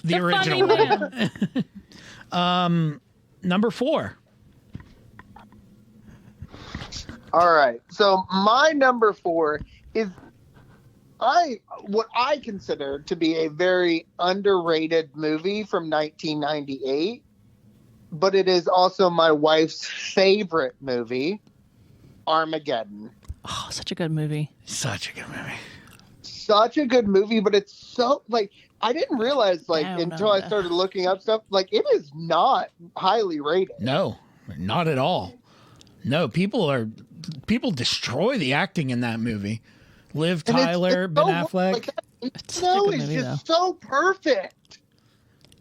the original funny one. Number 4. All right. So my number 4 is what I consider to be a very underrated movie from 1998, but it is also my wife's favorite movie, Armageddon. Oh, such a good movie. Such a good movie. Such a good movie, but it's so like I didn't realize until I started looking up stuff, like it is not highly rated. No, not at all. No, people destroy the acting in that movie. Liv Tyler, it's Ben so, Affleck. like, It's such a good it's movie, just so perfect.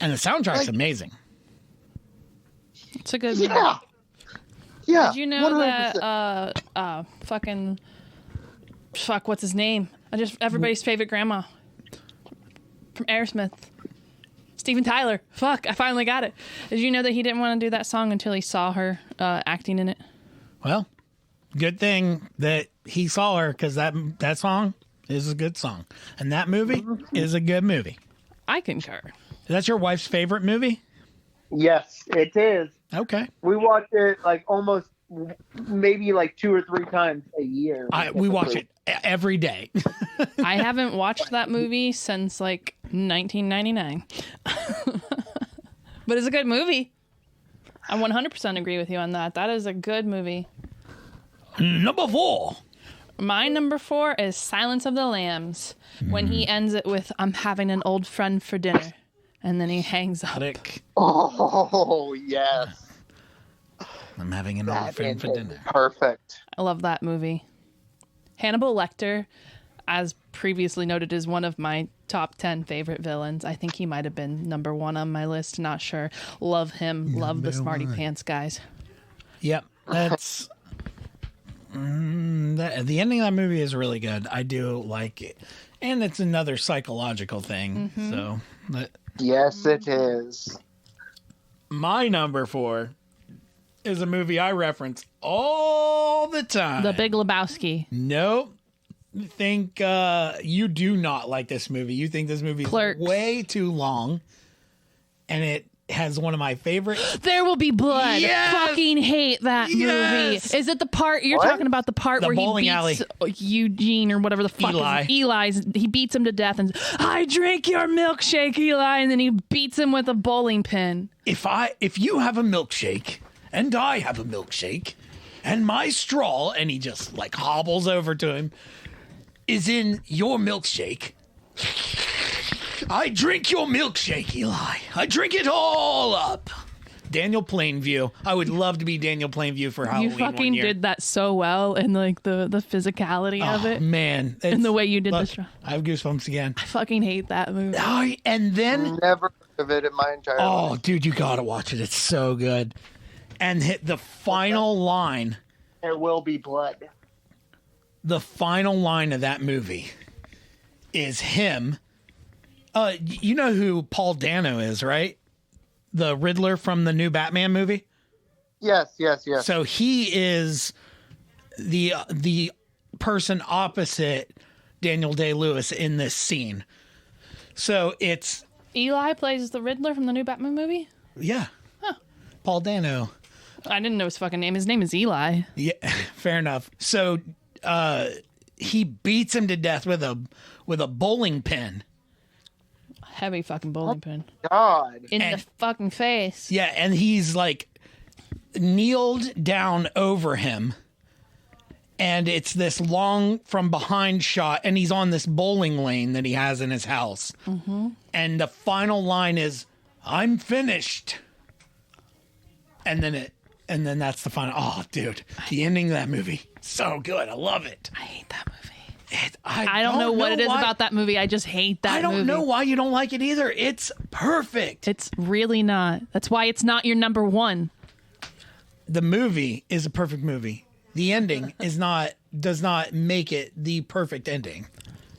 And the soundtrack's amazing. It's a good movie. Yeah. Yeah. Did you know 100%. that what's his name? Everybody's favorite grandma from Aerosmith. Steven Tyler. Fuck, I finally got it. Did you know that he didn't want to do that song until he saw her acting in it? Well, good thing that he saw her, because that song is a good song. And that movie is a good movie. I concur. That's your wife's favorite movie? Yes, it is. Okay. We watch it like almost maybe like 2 or 3 times a year. We watch it every day. I haven't watched that movie since like 1999. But it's a good movie. I 100% agree with you on that. That is a good movie. Number 4. My number 4 is Silence of the Lambs, when he ends it with, "I'm having an old friend for dinner." And then he hangs up. Oh, yes. I'm having an old friend for dinner. Perfect. I love that movie. Hannibal Lecter, as previously noted, is one of my top 10 favorite villains. I think he might have been number 1 on my list. Not sure. Love him. Love the Smarty Pants guys. Yep. That's... the ending of that movie is really good. I do like it. And it's another psychological thing. So... Yes, it is. My number 4 is a movie I reference all the time. The Big Lebowski. Nope. Think you do not like this movie. You think this movie is Clerks. way too long, and it has one of my favorite. There Will Be Blood. Yes! Fucking hate that Yes! movie. Is it the part you're What? talking about? The part The where he bowling beats alley. Eugene or whatever the fuck Eli. is Eli's. He beats him to death and "I drink your milkshake, Eli," and then he beats him with a bowling pin. If you have a milkshake and I have a milkshake and my straw, and he just like hobbles over to him, is in your milkshake. I drink your milkshake, Eli. I drink it all up. Daniel Plainview. I would love to be Daniel Plainview for Halloween. You fucking one year. did that so well, and like the physicality of it, Man, and the way you did look, the straw. I have goosebumps again. I fucking hate that movie. And then, Never heard of it in my entire life. oh, dude, you gotta watch it. It's so good. And hit the final line. There will be blood. The final line of that movie is him. You know who Paul Dano is, right? The Riddler from the new Batman movie. Yes. So he is the person opposite Daniel Day-Lewis in this scene. So it's Eli plays the Riddler from the new Batman movie. yeah, Paul Dano. I didn't know his fucking name. His name is Eli. Yeah, fair enough. So he beats him to death with a bowling pin. Heavy fucking bowling pin God. in the fucking face. Yeah, and he's like kneeled down over him. And it's this long from behind shot, and he's on this bowling lane that he has in his house. Mm-hmm. And the final line is, "I'm finished." And then that's the final. Oh, dude, the ending of that movie, so good. I love it. I hate that movie. I don't know what it is about that movie. I just hate that movie. I don't know why you don't like it either. It's perfect. It's really not. That's why it's not your number 1. The movie is a perfect movie. the ending does not make it the perfect ending.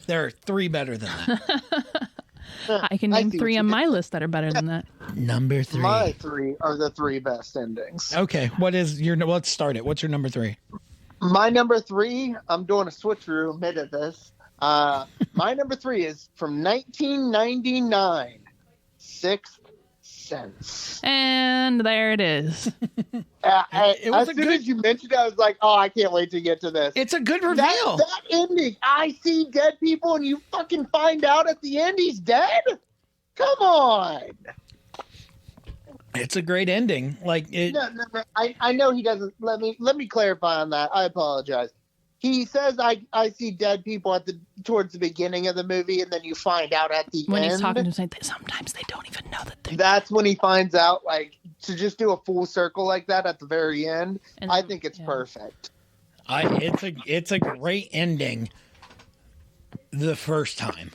There are 3 better than that. I can name 3 on my list that are better than that. Number 3. My 3 are the 3 best endings. Okay, let's start it. What's your number 3? My number 3, I'm doing a switcheroo mid of this. My number 3 is from 1999, Sixth Sense. And there it is. As soon as you mentioned it, I was like, oh, I can't wait to get to this. It's a good reveal. That ending, I see dead people and you fucking find out at the end he's dead? Come on. It's a great ending. Like it. No. I know he doesn't. Let me clarify on that. I apologize. He says I see dead people towards the beginning of the movie, and then you find out at the When end. he's talking to him, sometimes they don't even know that they're That's when he finds out. Like, to just do a full circle like that at the very end, And I think it's perfect. It's a great ending. The first time.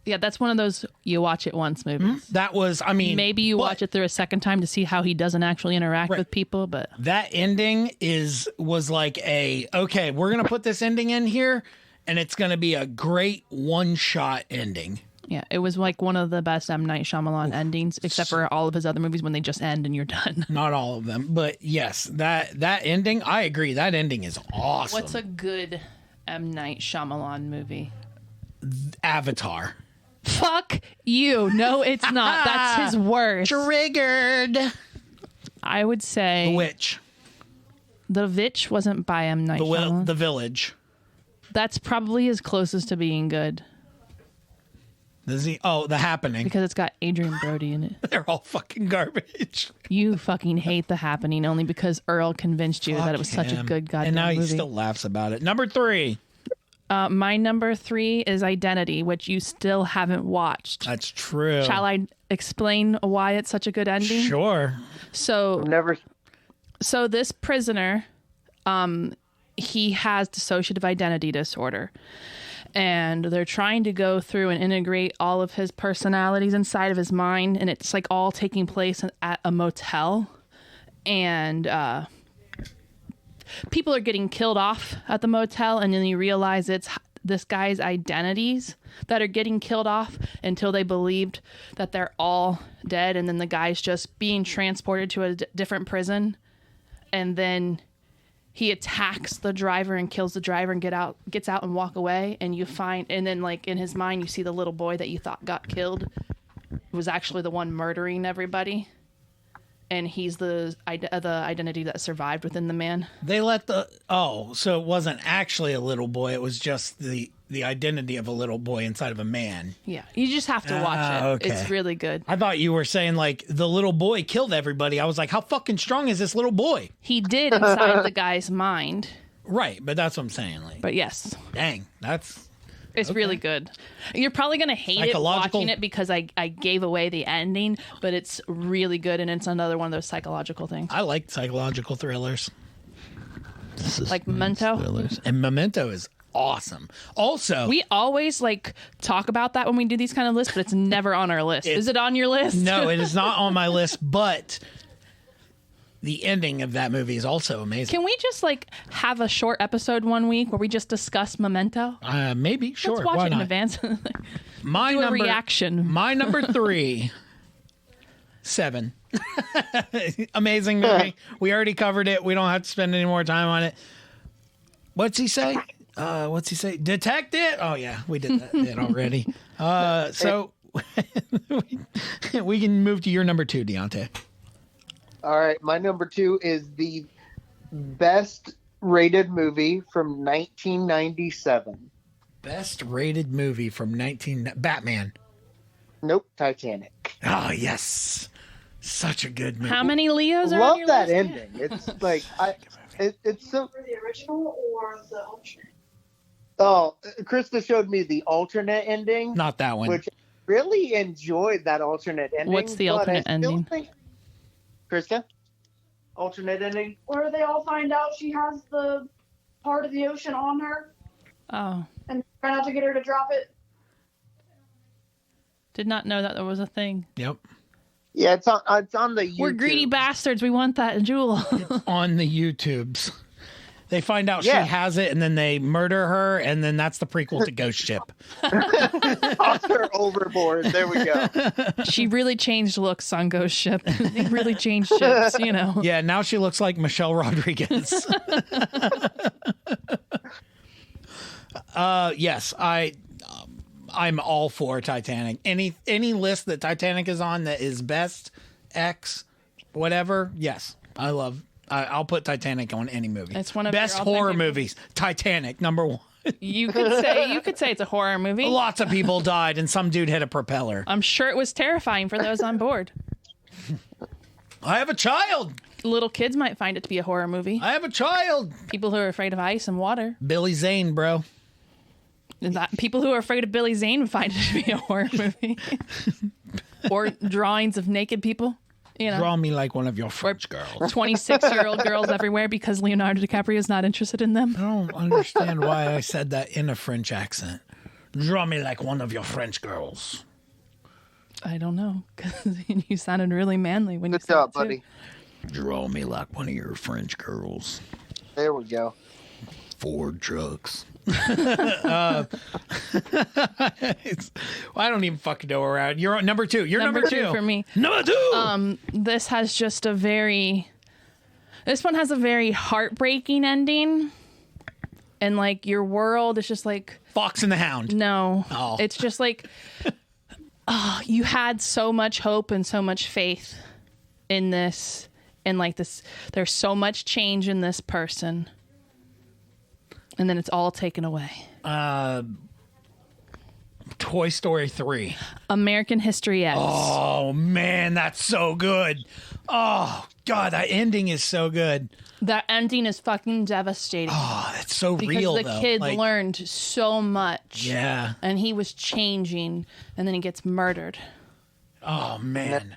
Yeah, that's one of those you watch it once movies. That was, I mean, Maybe you watch it through a second time to see how he doesn't actually interact with people, but that ending was like okay, we're gonna put this ending in here, and it's gonna be a great one-shot ending. yeah, it was like one of the best M. Night Shyamalan endings, except for all of his other movies when they just end and you're done. Not all of them, but yes, that ending, I agree. That ending is awesome. What's a good M. Night Shyamalan movie? Avatar? Fuck you. No, it's not. That's his worst. Triggered. I would say The Witch. The Witch wasn't by M. Night Shyamalan. The Village. That's probably his closest to being good The Happening. because it's got Adrian Brody in it. They're all fucking garbage. You fucking hate The Happening only because Earl convinced you that it was such a good goddamn And now he movie. still laughs about it. Number 3. My number 3 is Identity, which you still haven't watched. That's true. Shall I explain why it's such a good ending? Sure. So Never. So this prisoner, he has dissociative identity disorder. And they're trying to go through and integrate all of his personalities inside of his mind. And it's like all taking place at a motel. And people are getting killed off at the motel. And then you realize it's this guy's identities that are getting killed off until they believed that they're all dead. And then the guy's just being transported to a different prison. And then he attacks the driver and kills the driver and gets out and walk away. And you find, and then like in his mind, you see the little boy that you thought got killed was actually the one murdering everybody. And he's the identity that survived within the man. They let so it wasn't actually a little boy. It was just the identity of a little boy inside of a man. Yeah. You just have to watch it. Okay. It's really good. I thought you were saying like the little boy killed everybody. I was like, how fucking strong is this little boy? He did inside the guy's mind. Right, but that's what I'm saying. Like, But yes, dang, it's really good. You're probably going to hate it watching it because I gave away the ending, but it's really good, and it's another one of those psychological things. I like psychological thrillers. Like Memento? Thrillers. And Memento is awesome. Also, We always like talk about that when we do these kind of lists, but it's never on our list. Is it on your list? no, it is not on my list, but the ending of that movie is also amazing. Can we just like have a short episode one week where we just discuss Memento? Maybe, sure. Let's watch why it in not? advance. My Do a number, reaction. My number 3, 7. Amazing movie. We already covered it. We don't have to spend any more time on it. What's he say? Detect it? Oh yeah, we did that already. So we can move to your number 2, Diante. All right, my number 2 is the best rated movie from 1997. Best rated movie from Batman. Nope, Titanic. Oh yes, such a good movie. How many Leos are on Love your that list? ending. It's like it's so. For the original or the alternate? Oh, Krista showed me the alternate ending, Not that one. which I really enjoyed that alternate ending. What's the but alternate I still ending? think- Krista, alternate ending. Where they all find out she has the part of the ocean on her Oh, and try not to get her to drop it. did not know that there was a thing. Yep. Yeah, it's on the YouTube. We're greedy bastards. We want that jewel. On the YouTubes. They find out Yeah. she has it, and then they murder her, and then that's the prequel to Ghost Ship. Toss her overboard. There we go. She really changed looks on Ghost Ship. They really changed ships, you know. Yeah, now she looks like Michelle Rodriguez. Yes, I'm all for Titanic. Any list that Titanic is on that is best X whatever. Yes, I'll put Titanic on any movie. It's one of best your all-time horror favorite movies. Titanic #1. You could say it's a horror movie. Lots of people died, and some dude hit a propeller. I'm sure it was terrifying for those on board. I have a child. Little kids might find it to be a horror movie. I have a child. People who are afraid of ice and water. Billy Zane, bro. People who are afraid of Billy Zane find it to be a horror movie. Or drawings of naked people. You know, Draw me like one of your French girls. 26-year-old girls everywhere because Leonardo DiCaprio is not interested in them. I don't understand why I said that in a French accent. Draw me like one of your French girls. I don't know, because you sounded really manly when you Good said job, it, too. buddy. Draw me like one of your French girls. There we go. Ford trucks. I don't even fucking know where at. You're on number 2. You're number two for me. Number 2. This has just this one has a very heartbreaking ending. And like your world is just like, Fox and the Hound. no. Oh. It's just like, you had so much hope and so much faith in this. And like this, there's so much change in this person. And then it's all taken away. Toy Story 3. American History X. Oh, man, that's so good. Oh, God, that ending is so good. That ending is fucking devastating. Oh, that's so because real, the though. kid Like, learned so much. Yeah. And he was changing, and then he gets murdered. Oh, man.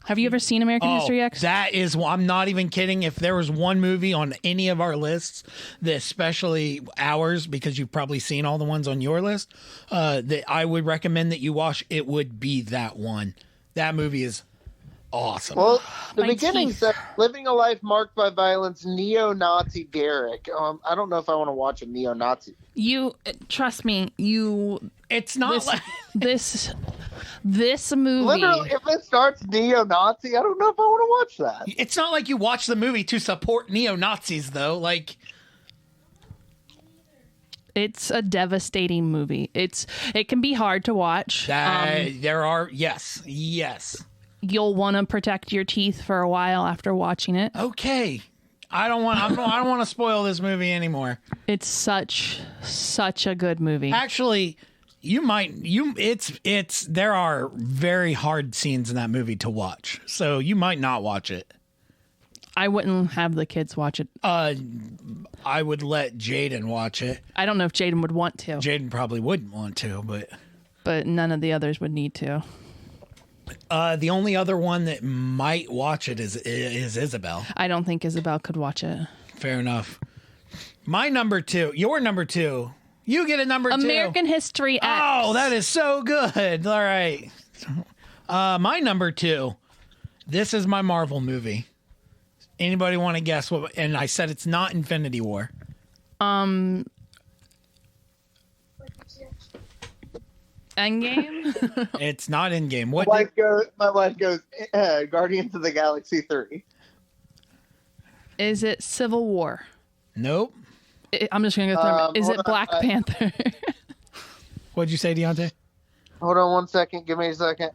Have you ever seen American History X? That is, I'm not even kidding. If there was one movie on any of our lists, that especially ours, because you've probably seen all the ones on your list, that I would recommend that you watch, it would be that one. That movie is awesome. Well, the My beginning teeth. said, living a life marked by violence, neo-Nazi Derek. I don't know if I want to watch a neo-Nazi. You trust me. It's not like This movie. Literally, if it starts neo-Nazi, I don't know if I want to watch that. it's not like you watch the movie to support neo-Nazis, though. Like, It's a devastating movie. It can be hard to watch. there are yes. You'll want to protect your teeth for a while after watching it. Okay. I don't want to spoil this movie anymore. It's such a good movie. Actually, there are very hard scenes in that movie to watch. So you might not watch it. I wouldn't have the kids watch it. I would let Jaden watch it. I don't know if Jaden would want to, Jaden probably wouldn't want to, but none of the others would need to. the only other one that might watch it is Isabel. I don't think Isabel could watch it. Fair enough. My number 2, your number 2. You get a number 2. American History X. Oh, that is so good. All right. My number 2. This is my Marvel movie. Anybody want to guess what? And I said it's not Infinity War. Endgame. It's not Endgame. What? My wife goes, Guardians of the Galaxy 3. Is it Civil War? Nope. I'm just gonna go through it. Is hold it Black Panther? What'd you say, Diante? Hold on one second. Give me a second.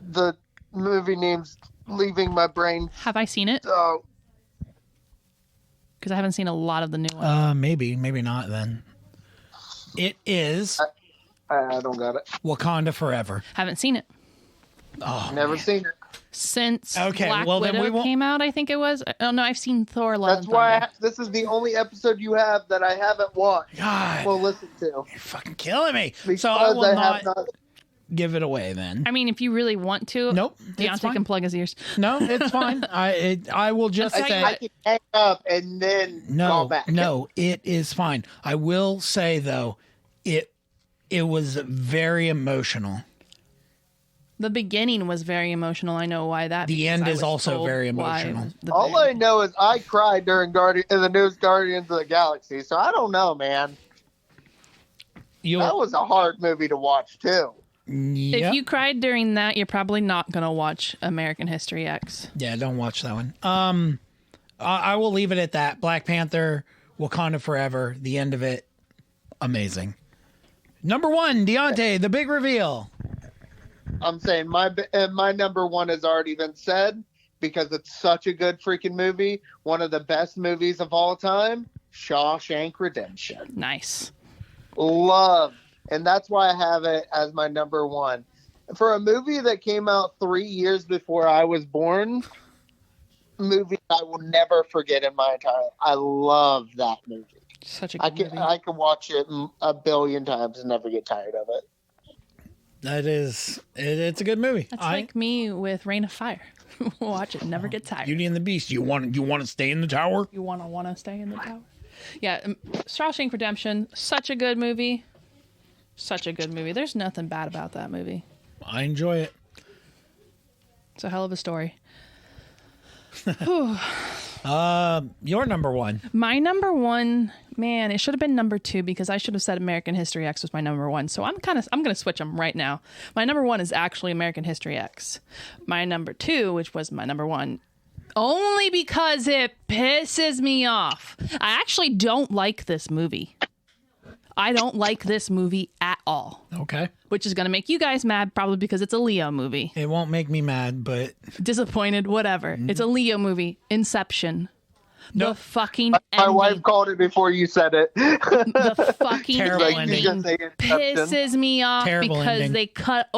The movie name's leaving my brain. Have I seen it? Oh, Because I haven't seen a lot of the new ones. Maybe not then. It is I don't got it. Wakanda Forever. Haven't seen it Oh, Never seen it. since Okay, Black well, then Widow we won't- came out. I think it was. Oh no, I've seen Thor: Love That's and why Thunder. this is the only episode you have that I haven't watched. God, Well, listen to. you're fucking killing me. Because So I will have not give it away then. I mean, if you really want to, Nope, it's Deontay fine. can plug his ears. No, it's fine. I will just Okay. say I can hang up and then call back. No, it is fine. I will say though, it was very emotional. The beginning was very emotional. I know why that. The because end I is was also told very why emotional. the All very- I know is I cried during the newest Guardians of the Galaxy, so I don't know, man. That was a hard movie to watch too. Yep. If you cried during that, you're probably not gonna watch American History X. Yeah, don't watch that one. I will leave it at that. Black Panther, Wakanda Forever, the end of it, amazing. Number 1, Diante, the big reveal. I'm saying my number 1 has already been said because it's such a good freaking movie. One of the best movies of all time, Shawshank Redemption. Nice. Love. And that's why I have it as my number 1. For a movie that came out 3 years before I was born, movie I will never forget in my entire life. I love that movie. Such a good movie. I can watch it a billion times and never get tired of it. That is, it's a good movie. That's like me with Reign of Fire. Watch it, never get tired. Beauty and the Beast. You want to stay in the tower? You want to stay in the tower? Yeah, Shawshank Redemption, such a good movie. Such a good movie. There's nothing bad about that movie. I enjoy it. It's a hell of a story. Your number 1. My number 1, man, it should have been number 2 because I should have said American History X was my number 1. So I'm going to switch them right now. My number 1 is actually American History X. My number 2, which was my number 1, only because it pisses me off. I actually don't like this movie. I don't like this movie at all. Okay. Which is going to make you guys mad, probably because it's a Leo movie. It won't make me mad, but... Disappointed, whatever. It's a Leo movie. Inception. Nope. The fucking My ending. wife called it before you said it. The fucking Terrible ending ending. pisses me off Terrible because ending. they cut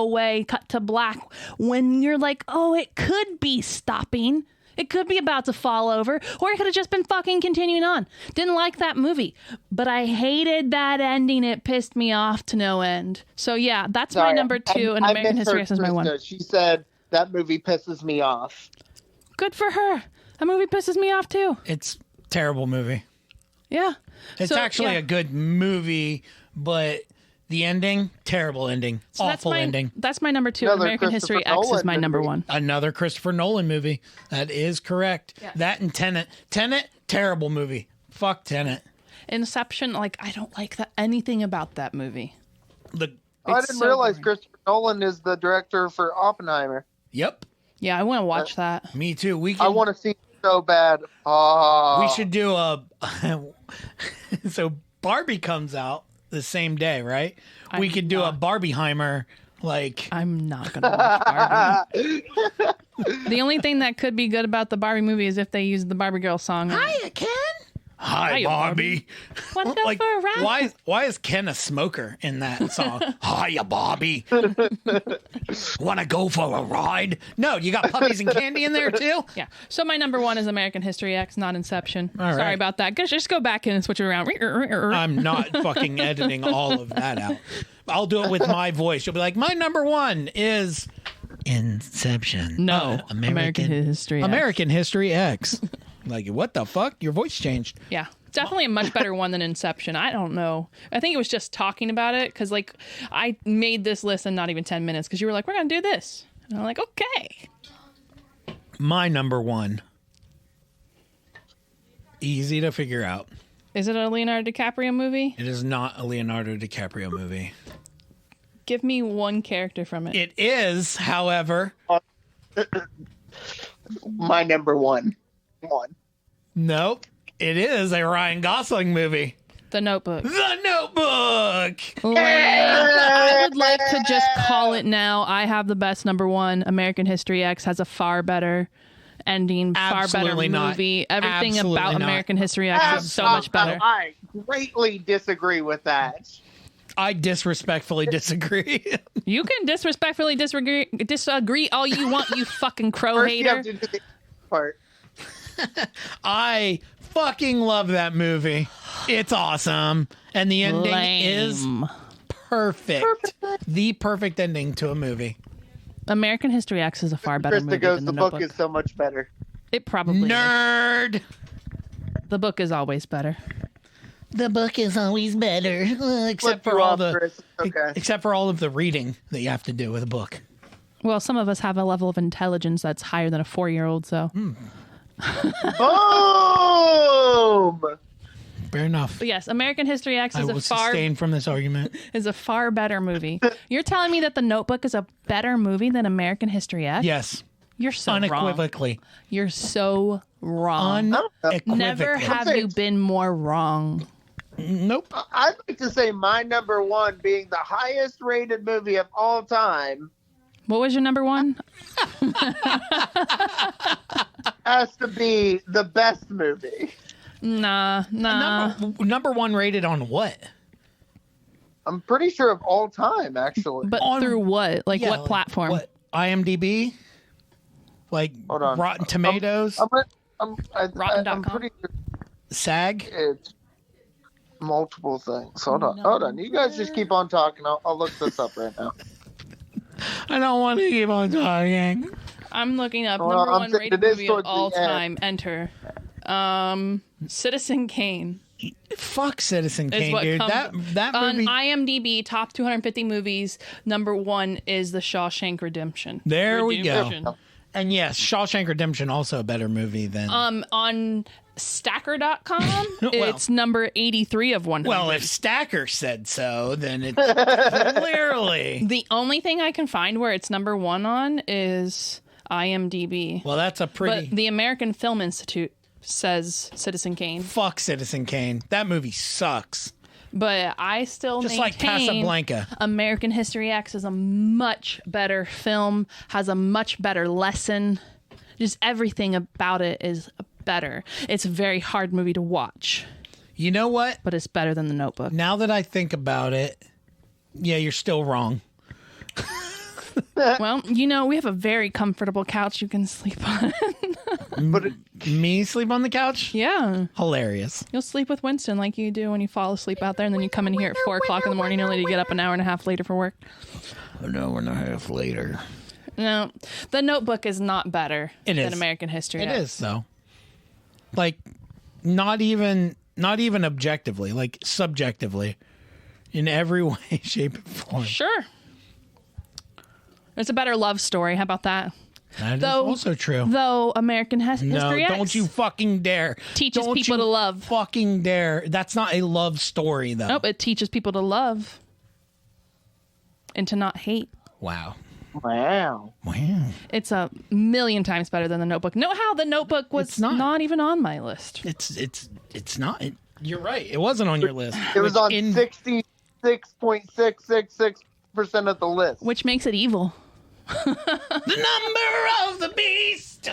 to black when you're like, oh, it could be stopping. It could be about to fall over, or it could have just been fucking continuing on. Didn't like that movie, but I hated that ending. It pissed me off to no end. So yeah, that's my number 2, and American History X is my 1. She said that movie pisses me off. Good for her. That movie pisses me off too. It's a terrible movie. Yeah. It's actually a good movie, but the ending, terrible ending. So Awful ending. That's my number 2. Another American Christopher History X is Nolan my number movie. 1. Another Christopher Nolan movie. That is correct. Yeah. That and Tenet. Tenet, terrible movie. Fuck Tenet. Inception, like I don't like anything about that movie. The I It's didn't so realize boring. Christopher Nolan is the director for Oppenheimer. Yep. Yeah, I want to watch that. Me too. We I can, want to see it so bad. Oh. we should do a so Barbie comes out the same day, right? We I'm could do not. a Barbieheimer like I'm not gonna watch Barbie. The only thing that could be good about the Barbie movie is if they use the Barbie girl song. Hiya, Ken. Hi, Hiya, Barbie. Wanna go Like, for a ride? why is Ken a smoker in that song? Hiya, Bobby. Want to go for a ride? No, you got puppies and candy in there too? Yeah. So my number 1 is American History X, not Inception. All right. Sorry about that. Just go back in and switch it around. I'm not fucking editing all of that out. I'll do it with my voice. You'll be like, my number 1 is Inception. No, American History X. American History X. Like, what the fuck? Your voice changed. Yeah. Definitely a much better one than Inception. I don't know. I think it was just talking about it because, like, I made this list in not even 10 minutes because you were like, we're going to do this. And I'm like, okay. My number 1. Easy to figure out. Is it a Leonardo DiCaprio movie? It is not a Leonardo DiCaprio movie. Give me one character from it. It is, however, My number 1. nope. It is a Ryan Gosling movie. The Notebook. The Notebook. I would like to just call it now. I have the best number 1. American History X has a far better ending, far Absolutely better not. movie. Everything Absolutely about not. American History X is so much better. I greatly disagree with that. I disrespectfully disagree. You can disrespectfully disagree all you want, you fucking crow First, you hater. have to do the part. I fucking love that movie. It's awesome. And the ending is Lame. perfect. The perfect ending to a movie. American History X is a far better movie Krista goes, than the The book Notebook. is so much better. It probably is. Nerd. The book is always better. The book is always better, Flip except you for all off, the Chris. Okay. except for all of the reading that you have to do with a book. Well, some of us have a level of intelligence that's higher than a 4-year-old, so. Boom! Fair enough. But yes, American History X I is will a far sustain from this argument. is a far better movie. You're telling me that The Notebook is a better movie than American History X? Yes. You're so wrong. Unequivocally. You're so wrong. Unequivocally. Never have you been more wrong. Nope. I'd like to say my number one being the highest rated movie of all time What was your number one? has to be the best movie. Nah. Number one rated on what? I'm pretty sure of all time, actually. But through what? Like what platform? What? IMDb? Like Hold on. Rotten Tomatoes? Rotten.com? pretty sure SAG? it's multiple things. Hold on. You guys just keep on talking. I'll look this up right now. I don't want to keep on talking. I'm looking up Well, number I'm one saying rated it is movie of towards the all end. time. Enter. Citizen Kane Fuck Citizen is Kane, what dude. comes That on movie. IMDb. Top 250 movies. Number one is The Shawshank Redemption. There we go. Redemption. And yes, Shawshank Redemption also a better movie than. On Stacker.com, it's number 83 of 100. Well, if Stacker said so, then it's clearly. The only thing I can find where it's number one on is IMDb. Well, that's a pretty. But the American Film Institute says Citizen Kane. Fuck Citizen Kane. That movie sucks. But I still Just like maintain Casablanca. American History X is a much better film, has a much better lesson. Just everything about it is better. It's a very hard movie to watch, You know what? but it's better than The Notebook. Now that I think about it, yeah, you're still wrong. Well, we have a very comfortable couch you can sleep on. But Me sleep on the couch? Yeah. Hilarious. You'll sleep with Winston like you do when you fall asleep out there, and then you come in here at 4 o'clock in the morning only to get up an hour and a half later for work. An hour and a half later. No, The Notebook is not better It than is. American History It X. is, though. Like, not even objectively, like subjectively. In every way, shape, and form. Sure. It's a better love story. How about that? That is also true. Though American No, History X don't you fucking dare. teaches Don't people you to love. Fucking dare. That's not a love story, though. Nope, it teaches people to love and to not hate. Wow. wow. Wow. It's a million times better than The Notebook. Know how The Notebook was It's not. even on my list. It's not. You're right. It wasn't on your list. It was on In- 66.666% of the list. Which makes it evil. The number of the beast.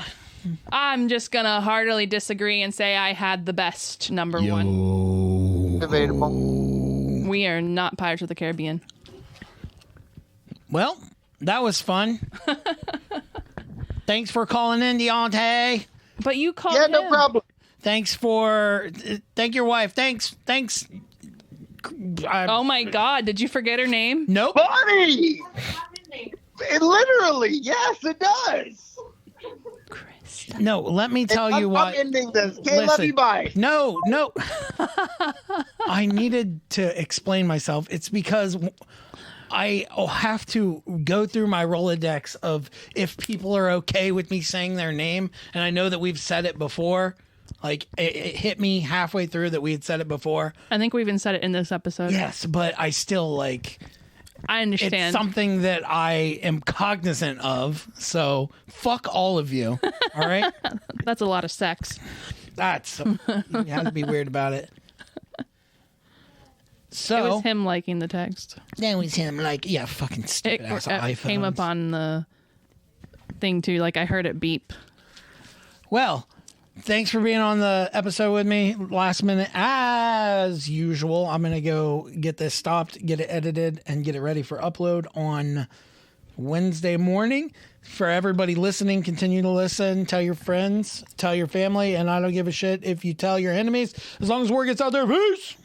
I'm just going to heartily disagree and say I had the best number one. Debatable. We are not Pirates of the Caribbean. Well, that was fun. Thanks for calling in, Diante. But you called Yeah, him. no problem. Thank your wife. Thanks. Oh my God, did you forget her name? Nope. Buddy! It literally, yes, it does. No, let me tell you I'm what. ending this. Okay, love you, bye. No. I needed to explain myself. It's because I have to go through my Rolodex of if people are okay with me saying their name. And I know that we've said it before. Like, it hit me halfway through that we had said it before. I think we even said it in this episode. Yes, but I still, like... I understand. It's something that I am cognizant of. So, fuck all of you. All right? That's a lot of sex. You have to be weird about it. So It was him liking the text. That was him, like, yeah, fucking It, stupid ass iPhones. came up on the thing too. Like I heard it beep. Well, thanks for being on the episode with me. Last minute, as usual. I'm going to go get this stopped, get it edited, and get it ready for upload on Wednesday morning. For everybody listening, continue to listen. Tell your friends, tell your family, and I don't give a shit if you tell your enemies. As long as word gets out there, peace!